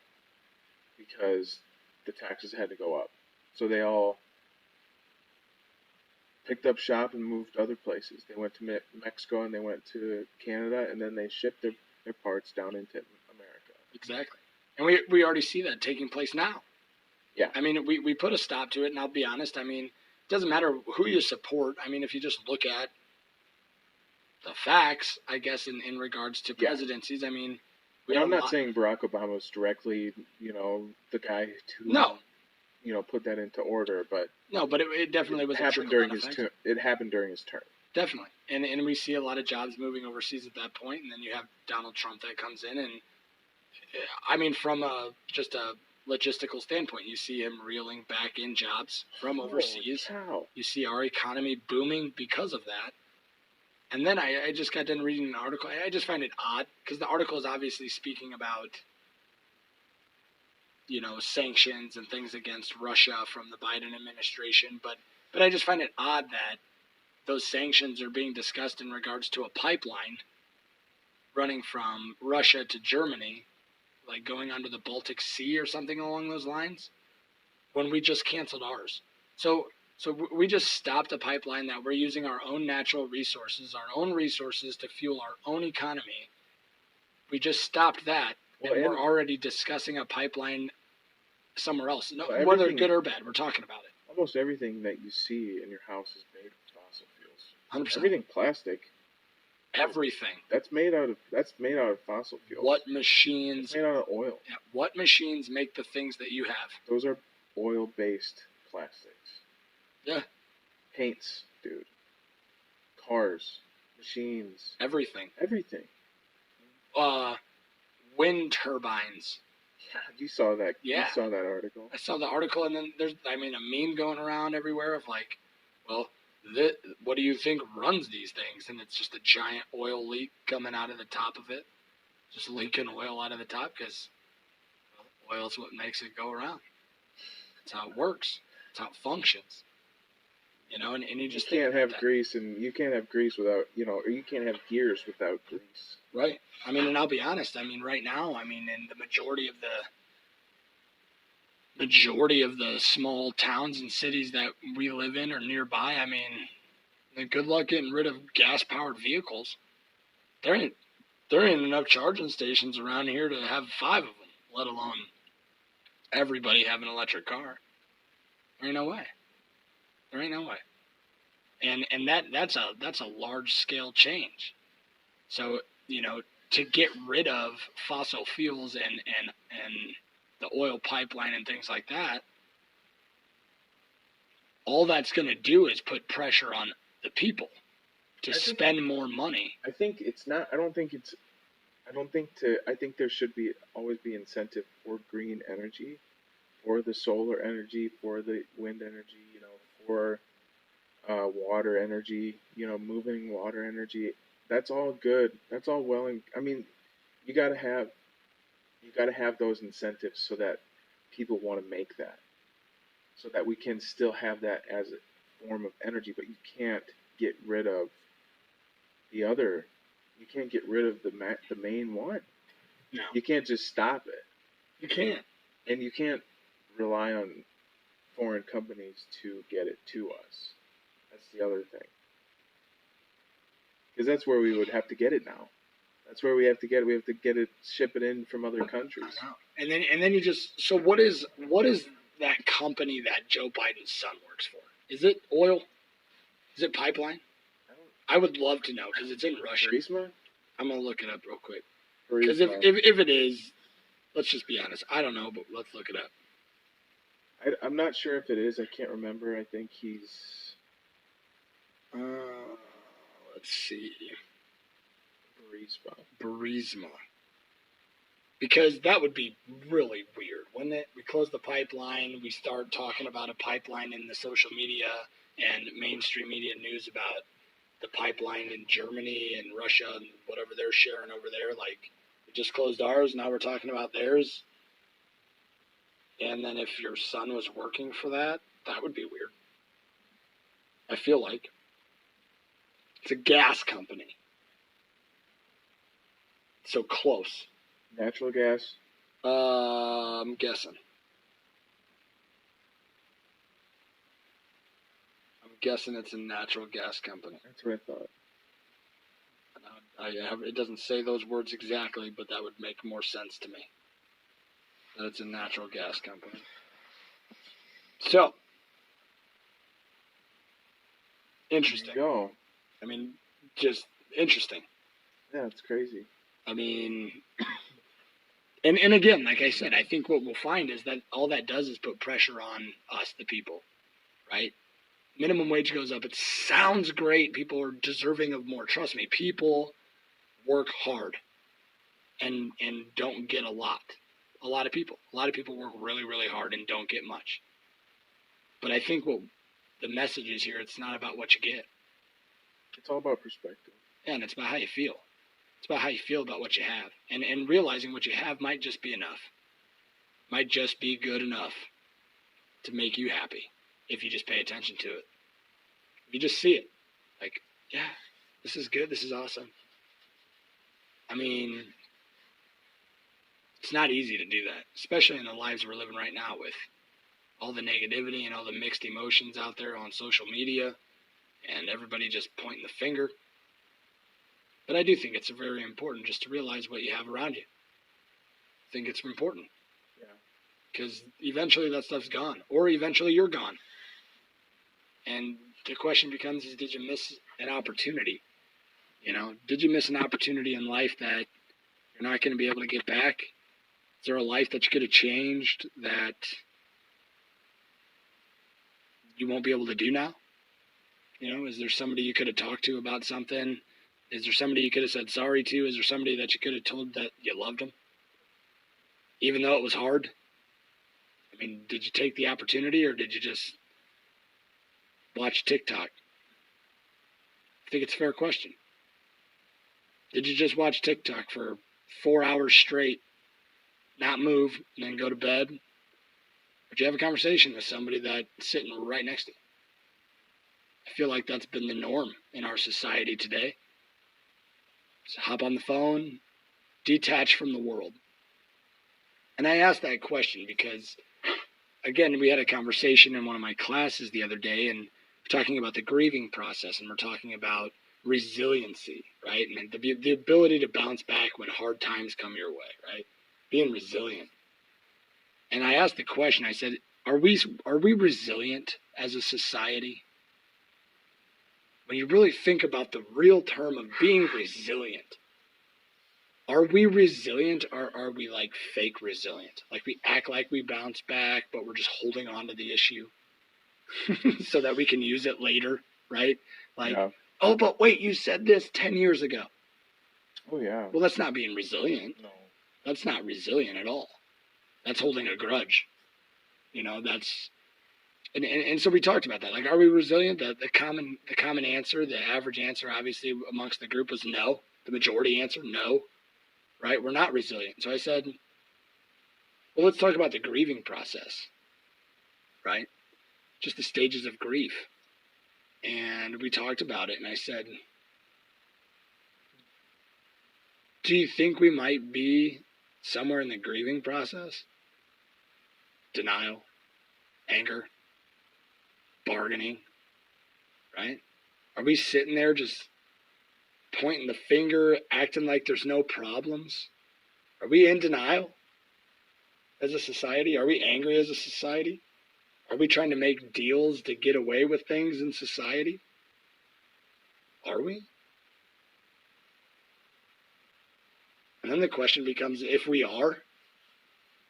because the taxes had to go up. So they all picked up shop and moved to other places. They went to Mexico and they went to Canada, and then they shipped their parts down into America. Exactly. And we already see that taking place now. Yeah. I mean, we put a stop to it, and I'll be honest, I mean, it doesn't matter who you support. I mean, if you just look at the facts, I guess, in regards to presidencies, I mean, I'm not saying Barack Obama was directly, the guy to, put that into order, but it definitely was happened during his term. It happened during his term. Definitely, and we see a lot of jobs moving overseas at that point, and then you have Donald Trump that comes in, and I mean, from just a logistical standpoint, you see him reeling back in jobs from overseas. You see our economy booming because of that. And then I just got done reading an article. I just find it odd because the article is obviously speaking about, sanctions and things against Russia from the Biden administration. But I just find it odd that those sanctions are being discussed in regards to a pipeline running from Russia to Germany, like going under the Baltic Sea or something along those lines, when we just canceled ours. So we just stopped a pipeline that we're using our own natural resources, to fuel our own economy. We just stopped that, and we're already discussing a pipeline somewhere else. Whether good or bad, we're talking about it. Almost everything that you see in your house is made of fossil fuels. 100%. Everything plastic. Everything. That's made out of fossil fuels. What machines? It's made out of oil. Yeah, what machines make the things that you have? Those are oil-based plastics. Yeah. Paints, dude. Cars, machines. Everything. Wind turbines. Yeah, you saw that. Yeah. You saw that article. I saw the article, and then there's, a meme going around everywhere of like, well, what do you think runs these things? And it's just a giant oil leak coming out of the top of it. Just leaking oil out of the top because oil is what makes it go around. That's how it works. That's how it functions. you know, and you You just can't have that. grease, and you can't have grease without, or you can't have gears without grease. Right. I mean, and I'll be honest. I mean, right now, I mean, in the majority of the small towns and cities that we live in or nearby, I mean, good luck getting rid of gas-powered vehicles. There ain't enough charging stations around here to have 5 of them, let alone everybody have an electric car. There ain't no way. There ain't no way. And that's a large scale change. So, you know, to get rid of fossil fuels and the oil pipeline and things like that, all that's going to do is put pressure on the people to spend more money. I think it's not. I think there should always be incentive for green energy, for the solar energy, for the wind energy, for water energy, moving water energy. That's all good. That's all well, and I mean, you gotta have those incentives so that people want to make that, so that we can still have that as a form of energy. But you can't get rid of the other. You can't get rid of the main one. No, You can't just stop it. you can't. And you can't rely on foreign companies to get it to us. That's the other thing. Because that's where we would have to get it now. That's where we have to get it. We have to get it, ship it in from other countries. I know. And then you just, so what is that company that Joe Biden's son works for? Is it oil? Is it pipeline? I would love to know because it's in Russia. Burisma? I'm gonna look it up real quick. Burisma. Because if it is, let's just be honest. I don't know, but let's look it up. I'm not sure if it is. I can't remember. I think he's. Let's see. Burisma. Because that would be really weird, wouldn't it? We close the pipeline. We start talking about a pipeline in the social media and mainstream media news about the pipeline in Germany and Russia and whatever they're sharing over there. Like, we just closed ours. Now we're talking about theirs. And then if your son was working for that, that would be weird. I feel like. It's a gas company. So close. Natural gas? I'm guessing. It's a natural gas company. That's what I thought. It doesn't say those words exactly, but that would make more sense to me. That it's a natural gas company. So, interesting. There you go. I mean, just interesting. Yeah, it's crazy. I mean, and again, like I said, I think what we'll find is that all that does is put pressure on us, the people, right? Minimum wage goes up. It sounds great. People are deserving of more. Trust me, people work hard and don't get a lot. A lot of people work really, really hard and don't get much. But I think what the message is here, it's not about what you get. It's all about perspective. Yeah, and it's about how you feel. It's about how you feel about what you have. And realizing what you have might just be enough. Might just be good enough to make you happy if you just pay attention to it. If you just see it. Like, yeah, this is good. This is awesome. I mean, it's not easy to do that, especially in the lives we're living right now with all the negativity and all the mixed emotions out there on social media and everybody just pointing the finger. But I do think it's very important just to realize what you have around you. I think it's important. Yeah. Because eventually that stuff's gone. Or eventually you're gone. And the question becomes is, did you miss an opportunity? You know, did you miss an opportunity in life that you're not going to be able to get back? Is there a life that you could have changed that you won't be able to do now? You know, is there somebody you could have talked to about something? Is there somebody you could have said sorry to? Is there somebody that you could have told that you loved them? Even though it was hard? I mean, did you take the opportunity or did you just watch TikTok? I think it's a fair question. Did you just watch TikTok for 4 hours straight, not move, and then go to bed? Or did you have a conversation with somebody that's sitting right next to you? I feel like that's been the norm in our society today. Just hop on the phone, detach from the world. And I asked that question because, again, we had a conversation in one of my classes the other day, and we're talking about the grieving process, and we're talking about resiliency, right? And the ability to bounce back when hard times come your way, right? Being resilient. And I asked the question, I said, are we resilient as a society? When you really think about the real term of being resilient, are we resilient, or are we like fake resilient? Like we act like we bounce back, but we're just holding on to the issue so that we can use it later, right? Like, Yeah. oh, but wait, you said this 10 years ago. Oh yeah. Well, that's not being resilient. No. That's not resilient at all. That's holding a grudge. That's and so we talked about that. Like, are we resilient? The common answer, the average answer, obviously amongst the group was no. The majority answer, no. Right? We're not resilient. So I said, well, let's talk about the grieving process. Right? Just the stages of grief. And we talked about it, and I said, do you think we might be somewhere in the grieving process? Denial, anger, bargaining, right? Are we sitting there just pointing the finger, acting like there's no problems? Are we in denial as a society? Are we angry as a society? Are we trying to make deals to get away with things in society? Are we? And then the question becomes, if we are,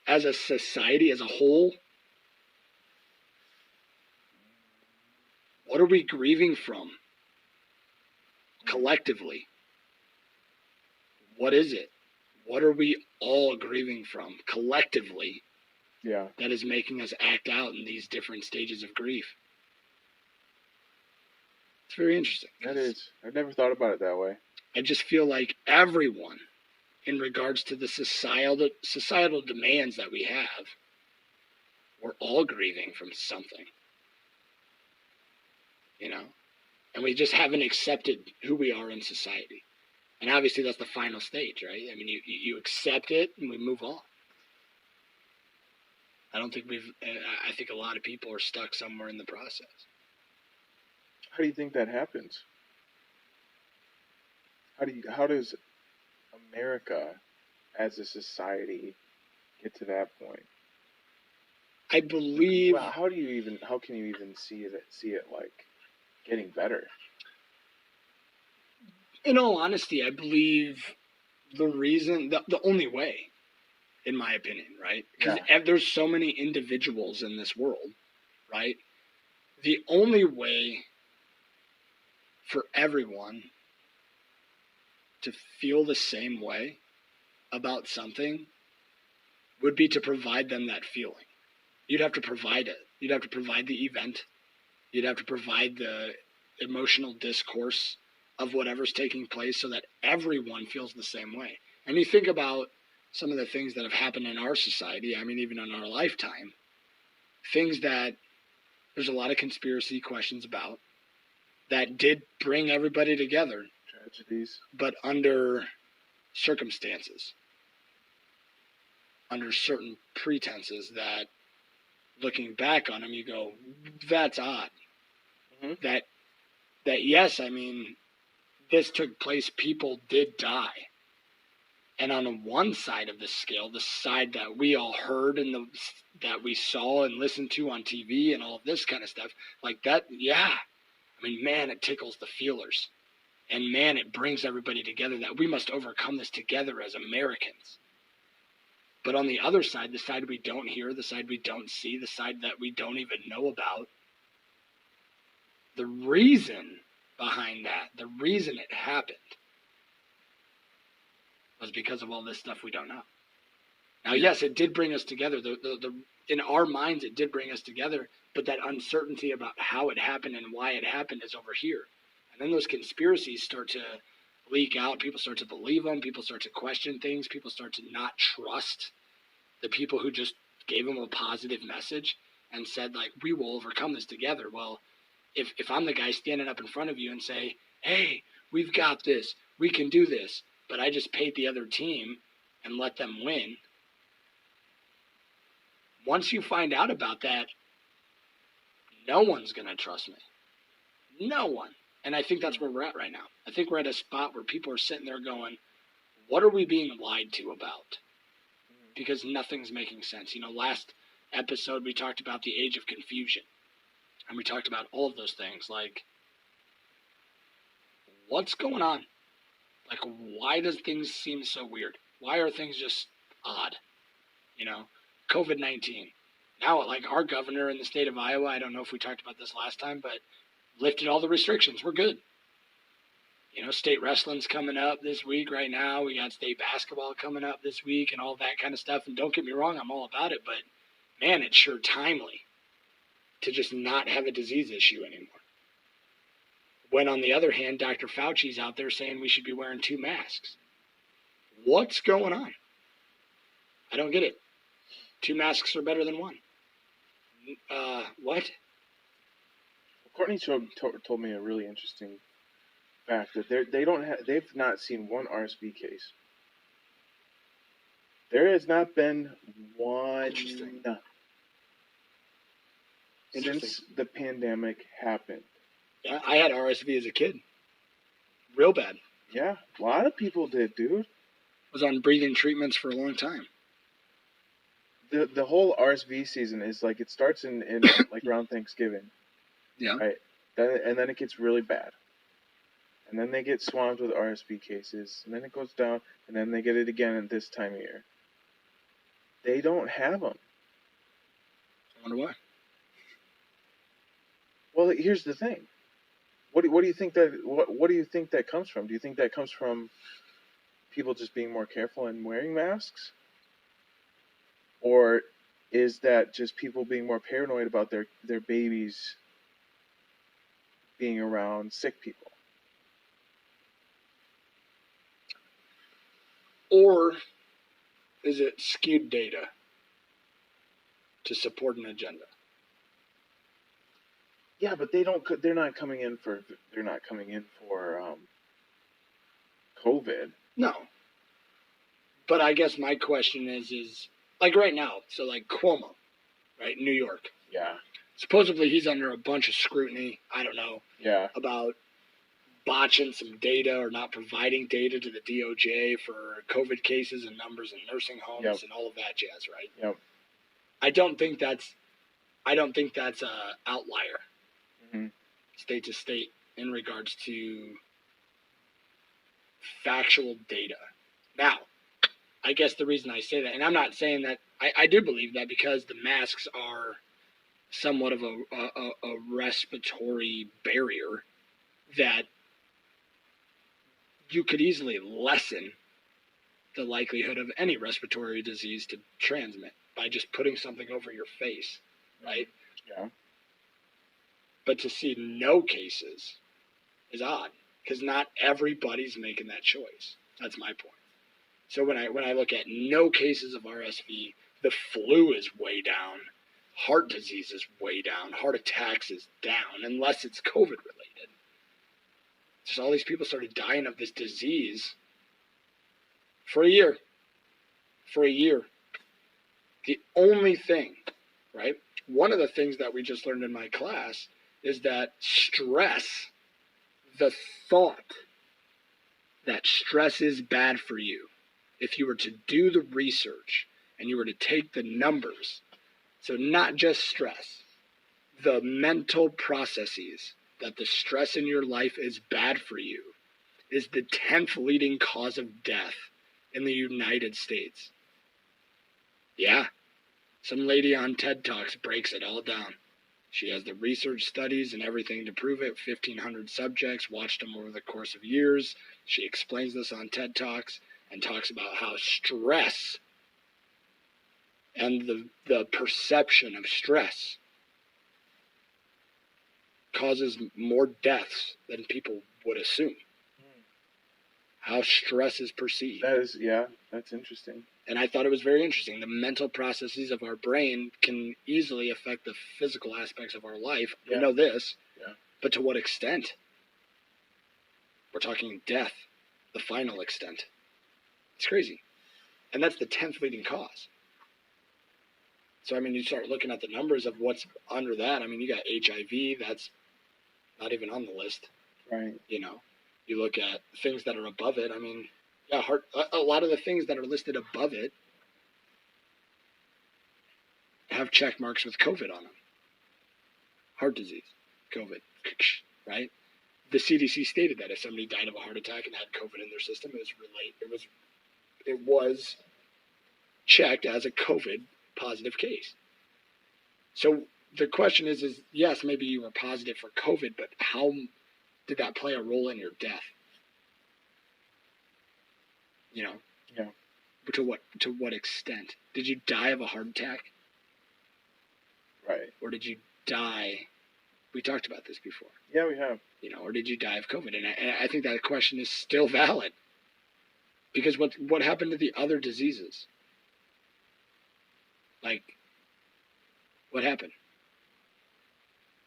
as a society as a whole, what are we grieving from collectively? What is it? What are we all grieving from collectively? Yeah. That is making us act out in these different stages of grief. It's very interesting. That is. I've never thought about it that way. I just feel like everyone, in regards to the societal demands that we have, we're all grieving from something. And we just haven't accepted who we are in society. And obviously that's the final stage, right? I mean, you accept it and we move on. I think a lot of people are stuck somewhere in the process. How do you think that happens? How does America as a society get to that point? I believe. Well, how can you even see it like getting better? In all honesty, I believe the only way, in my opinion, right? Because there's so many individuals in this world, right? The only way for everyone to feel the same way about something would be to provide them that feeling. You'd have to provide it. You'd have to provide the event. You'd have to provide the emotional discourse of whatever's taking place so that everyone feels the same way. And you think about some of the things that have happened in our society, I mean, even in our lifetime, things that there's a lot of conspiracy questions about that did bring everybody together. Tragedies. But under circumstances, under certain pretenses that, looking back on them, you go, that's odd. Mm-hmm. That yes, I mean, this took place, people did die. And on one side of the scale, the side that we all heard and that we saw and listened to on TV and all of this kind of stuff, like that, yeah. I mean, man, it tickles the feelers. And man, it brings everybody together that we must overcome this together as Americans. But on the other side, the side we don't hear, the side we don't see, the side that we don't even know about, the reason behind that, the reason it happened, was because of all this stuff we don't know. Now, yes, it did bring us together. In our minds, it did bring us together, but that uncertainty about how it happened and why it happened is over here. And then those conspiracies start to leak out. People start to believe them. People start to question things. People start to not trust the people who just gave them a positive message and said, like, we will overcome this together. Well, if I'm the guy standing up in front of you and say, hey, we've got this, we can do this, but I just paid the other team and let them win. Once you find out about that, no one's going to trust me. No one. And I think that's where we're at right now. I think we're at a spot where people are sitting there going, what are we being lied to about? Because nothing's making sense. Last episode we talked about the age of confusion. And we talked about all of those things. Like, what's going on? Like, why does things seem so weird? Why are things just odd? COVID-19. Now, like, our governor in the state of Iowa, I don't know if we talked about this last time, but lifted all the restrictions. We're good. State wrestling's coming up this week right now. We got state basketball coming up this week and all that kind of stuff. And don't get me wrong, I'm all about it. But, man, it's sure timely to just not have a disease issue anymore. When, on the other hand, Dr. Fauci's out there saying we should be wearing 2 masks. What's going on? I don't get it. 2 masks are better than 1. What? Courtney told me a really interesting fact that they've not seen one RSV case. There has not been one since the pandemic happened. Yeah, I had RSV as a kid. Real bad. Yeah, a lot of people did, dude. Was on breathing treatments for a long time. The whole RSV season is like, it starts in like around Thanksgiving. Yeah. Right. And then it gets really bad. And then they get swamped with RSV cases, and then it goes down, and then they get it again at this time of year. They don't have them. I wonder why. Well, here's the thing. What do you think that comes from? Do you think that comes from people just being more careful and wearing masks? Or is that just people being more paranoid about their babies being around sick people? Or is it skewed data to support an agenda? Yeah, but they're not coming in for COVID. No. But I guess my question is like right now, so like Cuomo, right, New York. Yeah. Supposedly he's under a bunch of scrutiny, I don't know, about botching some data or not providing data to the DOJ for COVID cases and numbers in nursing homes and all of that jazz, right? Yep. I don't think that's a outlier, state to state, in regards to factual data. Now, I guess the reason I say that, and I'm not saying that, I do believe that because the masks are somewhat of a respiratory barrier, that you could easily lessen the likelihood of any respiratory disease to transmit by just putting something over your face, right? Yeah. But to see no cases is odd, because not everybody's making that choice. That's my point. So when I look at no cases of RSV, the flu is way down, heart disease is way down, heart attacks is down, unless it's COVID related. Just all these people started dying of this disease for a year. The only thing, right? One of the things that we just learned in my class is that stress, the thought that stress is bad for you, if you were to do the research and you were to take the numbers, so not just stress, the mental processes that the stress in your life is bad for you, is the 10th leading cause of death in the United States. Yeah, some lady on TED Talks breaks it all down. She has the research studies and everything to prove it. 1,500 subjects, watched them over the course of years. She explains this on TED Talks and talks about how stress and the perception of stress causes more deaths than people would assume. How stress is perceived. That's interesting. And I thought it was very interesting. The mental processes of our brain can easily affect the physical aspects of our life. We know this. Yeah. But to what extent? We're talking death, the final extent. It's crazy. And that's the 10th leading cause. So, I mean, you start looking at the numbers of what's under that. I mean, you got HIV, that's not even on the list. Right. You know, you look at things that are above it. I mean, yeah, a lot of the things that are listed above it have check marks with COVID on them. Heart disease, COVID, right? The CDC stated that if somebody died of a heart attack and had COVID in their system, it was checked as a COVID positive case. So the question is yes, maybe you were positive for COVID, but how did that play a role in your death? You know? Yeah. To what extent? Did you die of a heart attack? Right. Or did you die? We talked about this before. Yeah, we have. You know, or did you die of COVID? And I think that question is still valid. Because what happened to the other diseases? Like, what happened?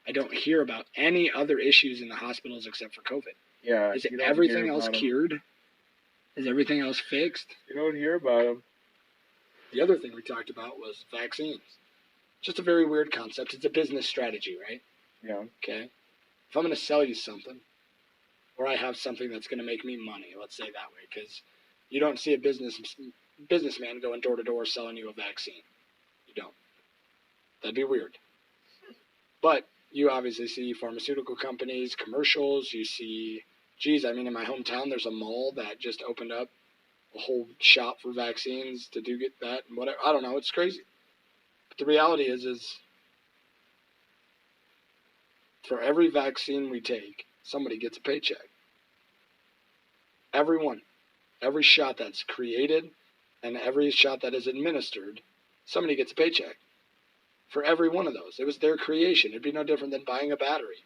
I don't hear about any other issues in the hospitals except for COVID. Yeah. Is everything else cured? Is everything else fixed? You don't hear about them. The other thing we talked about was vaccines. Just a very weird concept. It's a business strategy, right? Yeah. Okay. If I'm going to sell you something, or I have something that's going to make me money, let's say that way, because you don't see a businessman going door to door selling you a vaccine. You don't. That'd be weird. But you obviously see pharmaceutical companies, commercials. You see, in my hometown, there's a mall that just opened up a whole shop for vaccines to get that and whatever. I don't know. It's crazy. But the reality is for every vaccine we take, somebody gets a paycheck. Everyone. Every shot that's created and every shot that is administered, somebody gets a paycheck. For every one of those. It was their creation. It'd be no different than buying a battery.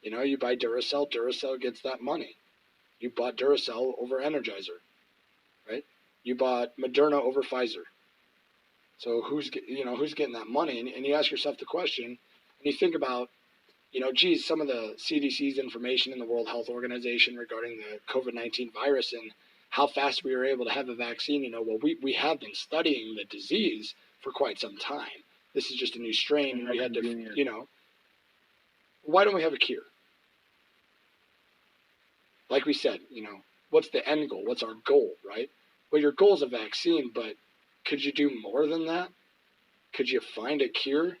You know, you buy Duracell, Duracell gets that money. You bought Duracell over Energizer, right? You bought Moderna over Pfizer. So who's getting that money? And you ask yourself the question, and you think about, some of the CDC's information in the World Health Organization regarding the COVID-19 virus and how fast we were able to have a vaccine. We have been studying the disease for quite some time. This is just a new strain, and we had to, why don't we have a cure? Like we said, what's the end goal? What's our goal, right? Well, your goal is a vaccine, but could you do more than that? Could you find a cure?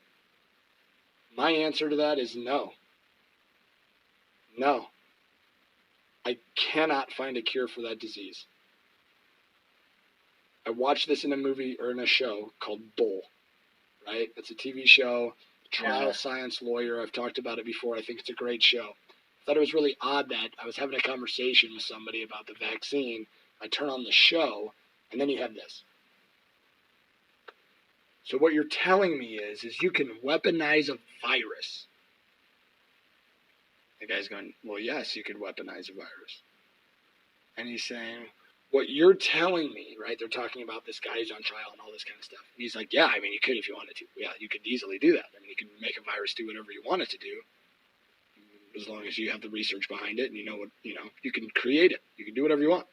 My answer to that is no. No. I cannot find a cure for that disease. I watched this in a movie or in a show called Bull. Right? It's a TV show, trial science lawyer. I've talked about it before. I think it's a great show. I thought it was really odd that I was having a conversation with somebody about the vaccine. I turn on the show, and then you have this. So what you're telling me is you can weaponize a virus. The guy's going, well, yes, you could weaponize a virus. And he's saying, what you're telling me, right? They're talking about this guy who's on trial and all this kind of stuff. And he's like, yeah, you could if you wanted to. Yeah, you could easily do that. You could make a virus do whatever you want it to do, as long as you have the research behind it and you can create it. You can do whatever you want.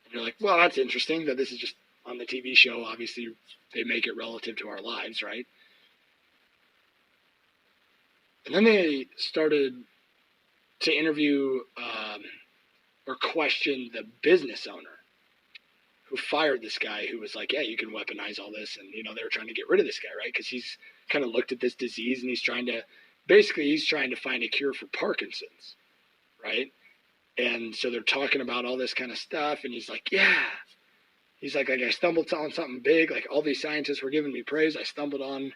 And you're like, well, that's interesting that this is just on the TV show. Obviously, they make it relative to our lives, right? And then they started to interview or question the business owner who fired this guy who was like, yeah, you can weaponize all this. And, they were trying to get rid of this guy, right? Because he's kind of looked at this disease and he's trying to find a cure for Parkinson's, right? And so they're talking about all this kind of stuff. And he's like, yeah. He's like I stumbled on something big. Like all these scientists were giving me praise. I stumbled on,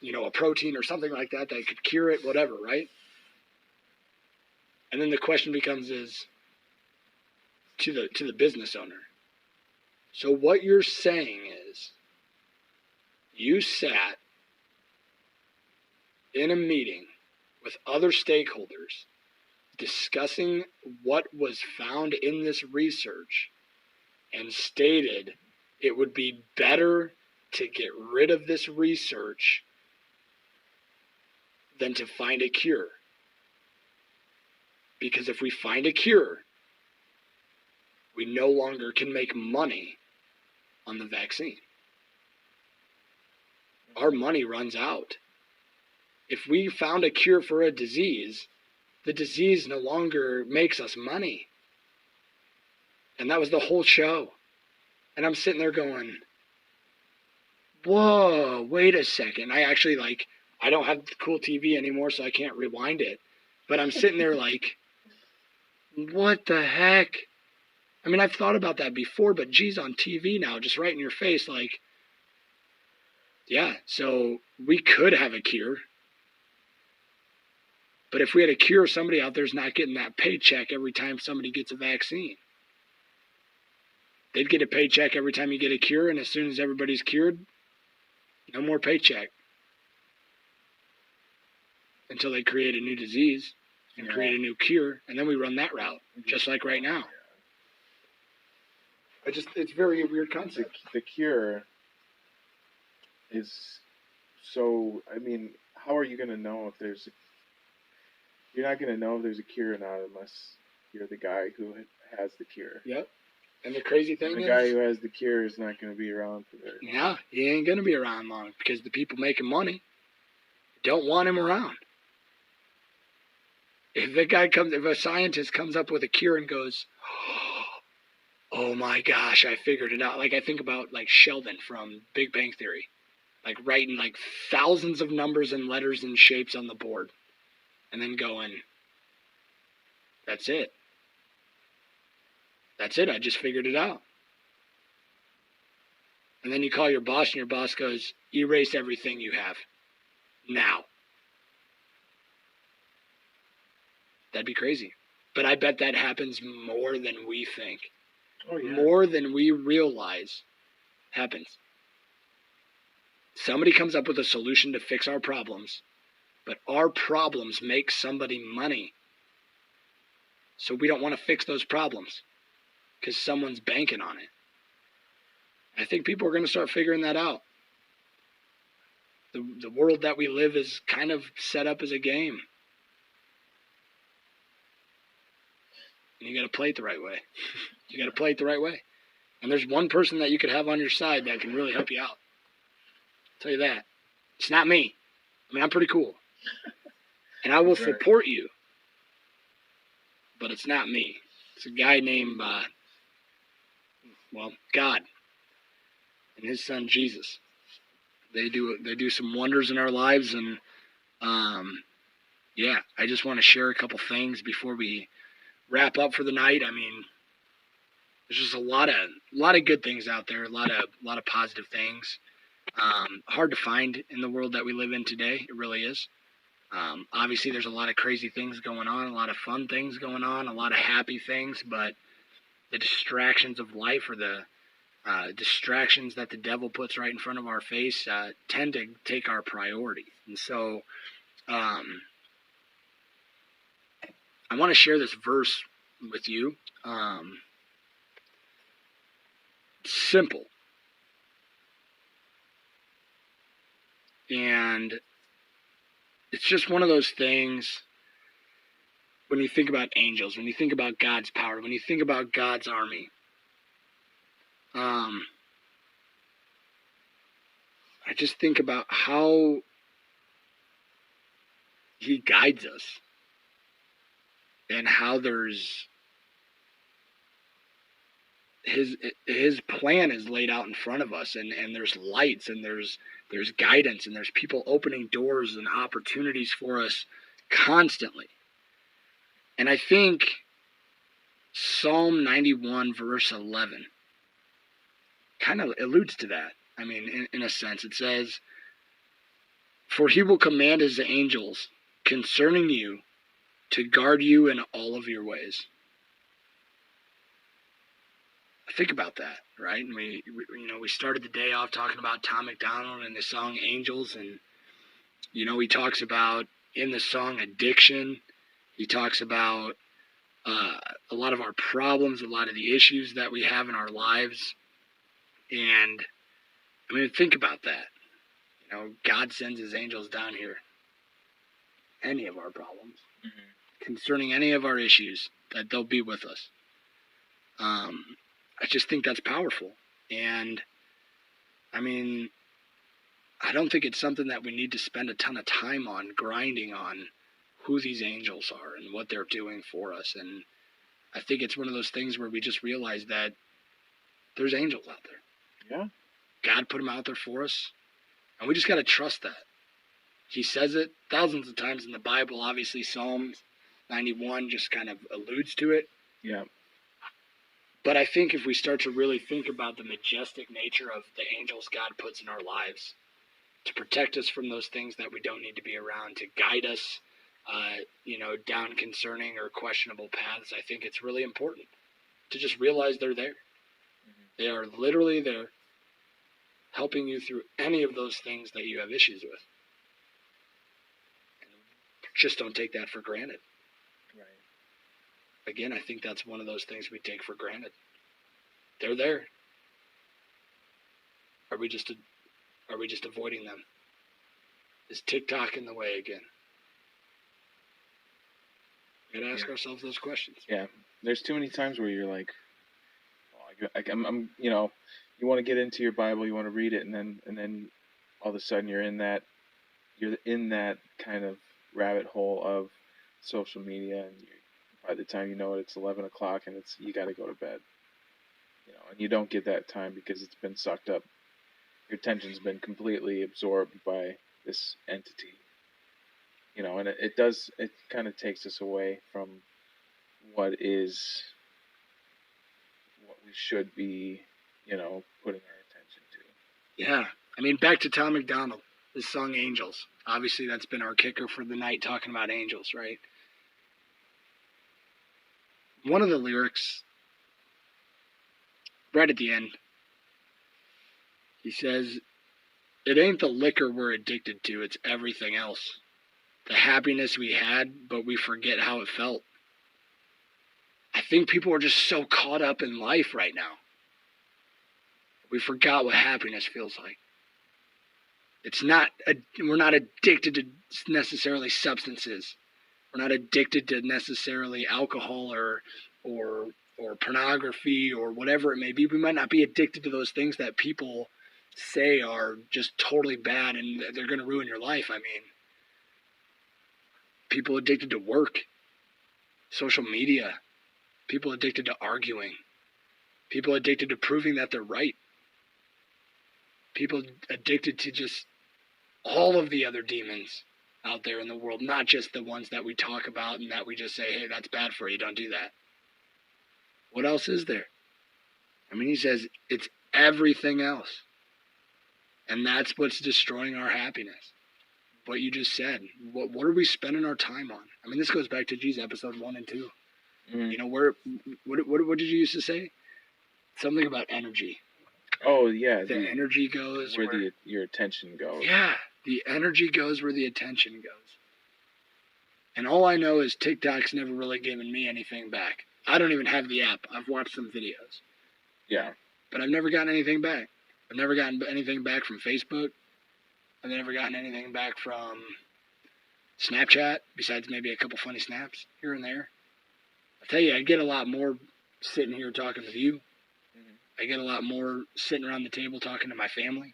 a protein or something like that could cure it, whatever, right? And then the question becomes to the business owner. So what you're saying is you sat in a meeting with other stakeholders discussing what was found in this research and stated it would be better to get rid of this research than to find a cure. Because if we find a cure, we no longer can make money on the vaccine. Our money runs out. If we found a cure for a disease, the disease no longer makes us money. And that was the whole show. And I'm sitting there going, whoa, wait a second. I actually I don't have cool TV anymore, so I can't rewind it. But I'm sitting there like, what the heck? I mean, I've thought about that before, but geez, on TV now, just right in your face, like, yeah, so we could have a cure. But if we had a cure, somebody out there's not getting that paycheck every time somebody gets a vaccine. They'd get a paycheck every time you get a cure, and as soon as everybody's cured, no more paycheck. Until they create a new disease and create a new cure, and then we run that route, just like right now. It's very weird concept. The cure is so, I mean, how are you going to know if there's you're not going to know if there's a cure or not unless you're the guy who has the cure. Yep. And the crazy thing the is, guy who has the cure is not going to be around for very long. Yeah, he ain't going to be around long because the people making money don't want him around. If a scientist comes up with a cure and goes, oh my gosh, I figured it out. Like I think about Sheldon from Big Bang Theory, writing thousands of numbers and letters and shapes on the board, and then going, that's it. That's it. I just figured it out. And then you call your boss, and your boss goes, erase everything you have now. That'd be crazy. But I bet that happens more than we think. Oh, yeah. More than we realize happens. Somebody comes up with a solution to fix our problems, but our problems make somebody money. So we don't want to fix those problems because someone's banking on it. I think people are going to start figuring that out. The world that we live is kind of set up as a game. And you got to play it the right way. You got to play it the right way. And there's one person that you could have on your side that can really help you out. I'll tell you that. It's not me. I mean, I'm pretty cool. And I will support you. But it's not me. It's a guy named, God. And his son, Jesus. They do some wonders in our lives. And, I just want to share a couple things before we wrap up for the night. I mean, there's just a lot of good things out there, a lot of positive things. Hard to find in the world that we live in today. It really is. Obviously, there's a lot of crazy things going on, a lot of fun things going on, a lot of happy things, but the distractions of life or the distractions that the devil puts right in front of our face tend to take our priority. And so I want to share this verse with you. Simple. And it's just one of those things when you think about angels, when you think about God's power, when you think about God's army. I just think about how he guides us and how there's his plan is laid out in front of us, and there's lights, and there's guidance, and there's people opening doors and opportunities for us constantly. And I think Psalm 91 verse 11 kind of alludes to that. I mean, in a sense, it says, "For he will command his angels concerning you to guard you in all of your ways." Think about that, right? And we started the day off talking about Tom McDonald and the song Angels, and he talks about in the song addiction. He talks about a lot of our problems, a lot of the issues that we have in our lives. And I mean, think about that. God sends his angels down here. Any of our problems. Mm-hmm. concerning any of our issues, that they'll be with us. I just think that's powerful. And I mean, I don't think it's something that we need to spend a ton of time on grinding on who these angels are and what they're doing for us. And I think it's one of those things where we just realize that there's angels out there. Yeah. God put them out there for us, and we just got to trust that. He says it thousands of times in the Bible. Obviously, Psalms 91 just kind of alludes to it. Yeah. But I think if we start to really think about the majestic nature of the angels God puts in our lives to protect us from those things that we don't need to be around, to guide us, down concerning or questionable paths, I think it's really important to just realize they're there. Mm-hmm. They are literally there, helping you through any of those things that you have issues with. And just don't take that for granted. Right. Again, I think that's one of those things we take for granted. They're there. Are we just avoiding them? Is TikTok in the way again? We gotta ask ourselves those questions. Yeah, there's too many times where you're like, I'm you want to get into your Bible, you want to read it, and then all of a sudden you're in that kind of rabbit hole of social media, and by the time you know it, it's 11 o'clock, and you got to go to bed. And you don't get that time because it's been sucked up. Your attention's been completely absorbed by this entity. And it kind of takes us away from what we should be, putting our attention to. Yeah. I mean, back to Tom McDonald, his song Angels. Obviously, that's been our kicker for the night, talking about angels, right? One of the lyrics, right at the end, he says, "It ain't the liquor we're addicted to, it's everything else. The happiness we had, but we forget how it felt." I think people are just so caught up in life right now. We forgot what happiness feels like. We're not addicted to necessarily substances. We're not addicted to necessarily alcohol or pornography or whatever it may be. We might not be addicted to those things that people say are just totally bad and they're going to ruin your life. I mean, people addicted to work, social media, people addicted to arguing, people addicted to proving that they're right, people addicted to just all of the other demons out there in the world, not just the ones that we talk about and that we just say, hey, that's bad for you, don't do that. What else is there? I mean, he says it's everything else. And that's what's destroying our happiness. What you just said. What are we spending our time on? I mean, this goes back to Jesus, episode 1 and 2. Mm-hmm. What did you used to say? Something about energy. Oh, yeah. The energy goes where your attention goes. Yeah, the energy goes where the attention goes. And all I know is TikTok's never really given me anything back. I don't even have the app. I've watched some videos. Yeah. But I've never gotten anything back. I've never gotten anything back from Facebook. I've never gotten anything back from Snapchat, besides maybe a couple funny snaps here and there. I tell you, I get a lot more sitting here talking with you. Mm-hmm. I get a lot more sitting around the table talking to my family.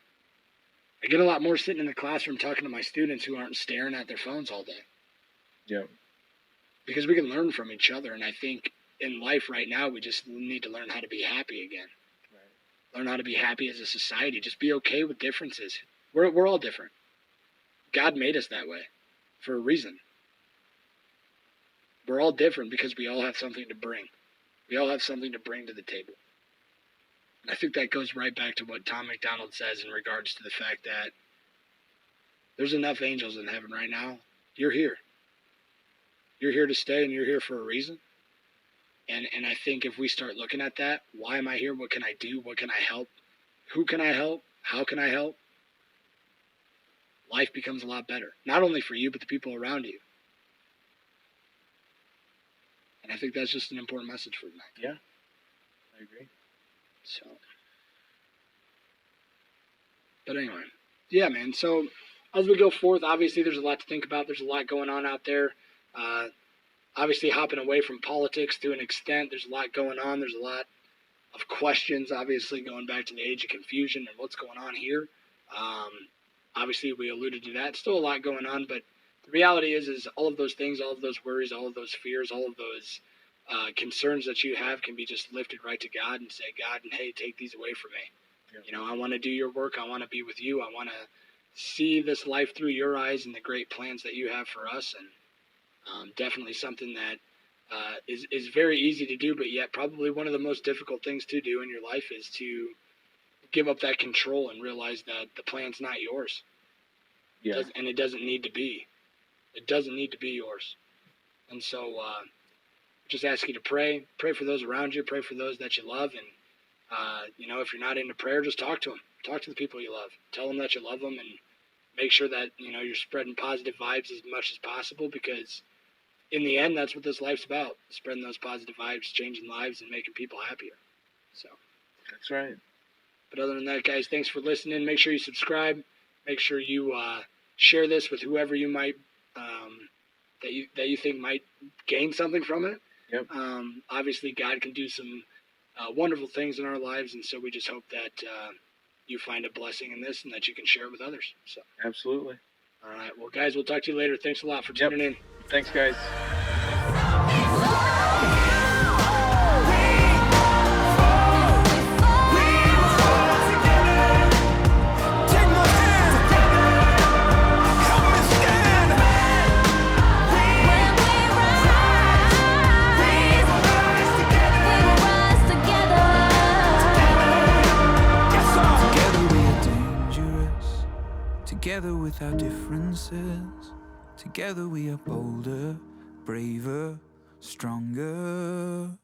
I get a lot more sitting in the classroom talking to my students who aren't staring at their phones all day. Yeah. Because we can learn from each other, and I think in life right now we just need to learn how to be happy again. Right. Learn how to be happy as a society. Just be okay with differences. We're all different. God made us that way for a reason. We're all different because we all have something to bring. We all have something to bring to the table. And I think that goes right back to what Tom McDonald says in regards to the fact that there's enough angels in heaven right now. You're here. You're here to stay, and you're here for a reason. And I think if we start looking at that, why am I here? What can I do? What can I help? Who can I help? How can I help? Life becomes a lot better. Not only for you, but the people around you. And I think that's just an important message for tonight. Yeah, I agree. So, but anyway, yeah, man. So as we go forth, obviously there's a lot to think about. There's a lot going on out there. obviously hopping away from politics to an extent. There's a lot going on. There's a lot of questions, obviously, going back to the age of confusion and what's going on here. Um, Obviously, we alluded to that. Still a lot going on, but the reality is all of those things, all of those worries, all of those fears, all of those concerns that you have can be just lifted right to God and say, God, and hey, take these away from me. Yeah. You know, I want to do your work. I want to be with you. I want to see this life through your eyes and the great plans that you have for us. And definitely something that is very easy to do, but yet probably one of the most difficult things to do in your life is to give up that control and realize that the plan's not yours. Yeah. And it doesn't need to be. It doesn't need to be yours. And so just ask you to pray. Pray for those around you. Pray for those that you love. And, you know, if you're not into prayer, just talk to them. Talk to the people you love. Tell them that you love them and make sure that, you know, you're spreading positive vibes as much as possible, because in the end, that's what this life's about. Spreading those positive vibes, changing lives, and making people happier. So That's right. But other than that, guys, thanks for listening. Make sure you subscribe. Make sure you share this with whoever you might that you think might gain something from it. Yep. Obviously, God can do some wonderful things in our lives, and so we just hope that you find a blessing in this and that you can share it with others. So, Absolutely. all right. Well, guys, we'll talk to you later. Thanks a lot for tuning in. Thanks, guys. Together with our differences, together we are bolder, braver, stronger.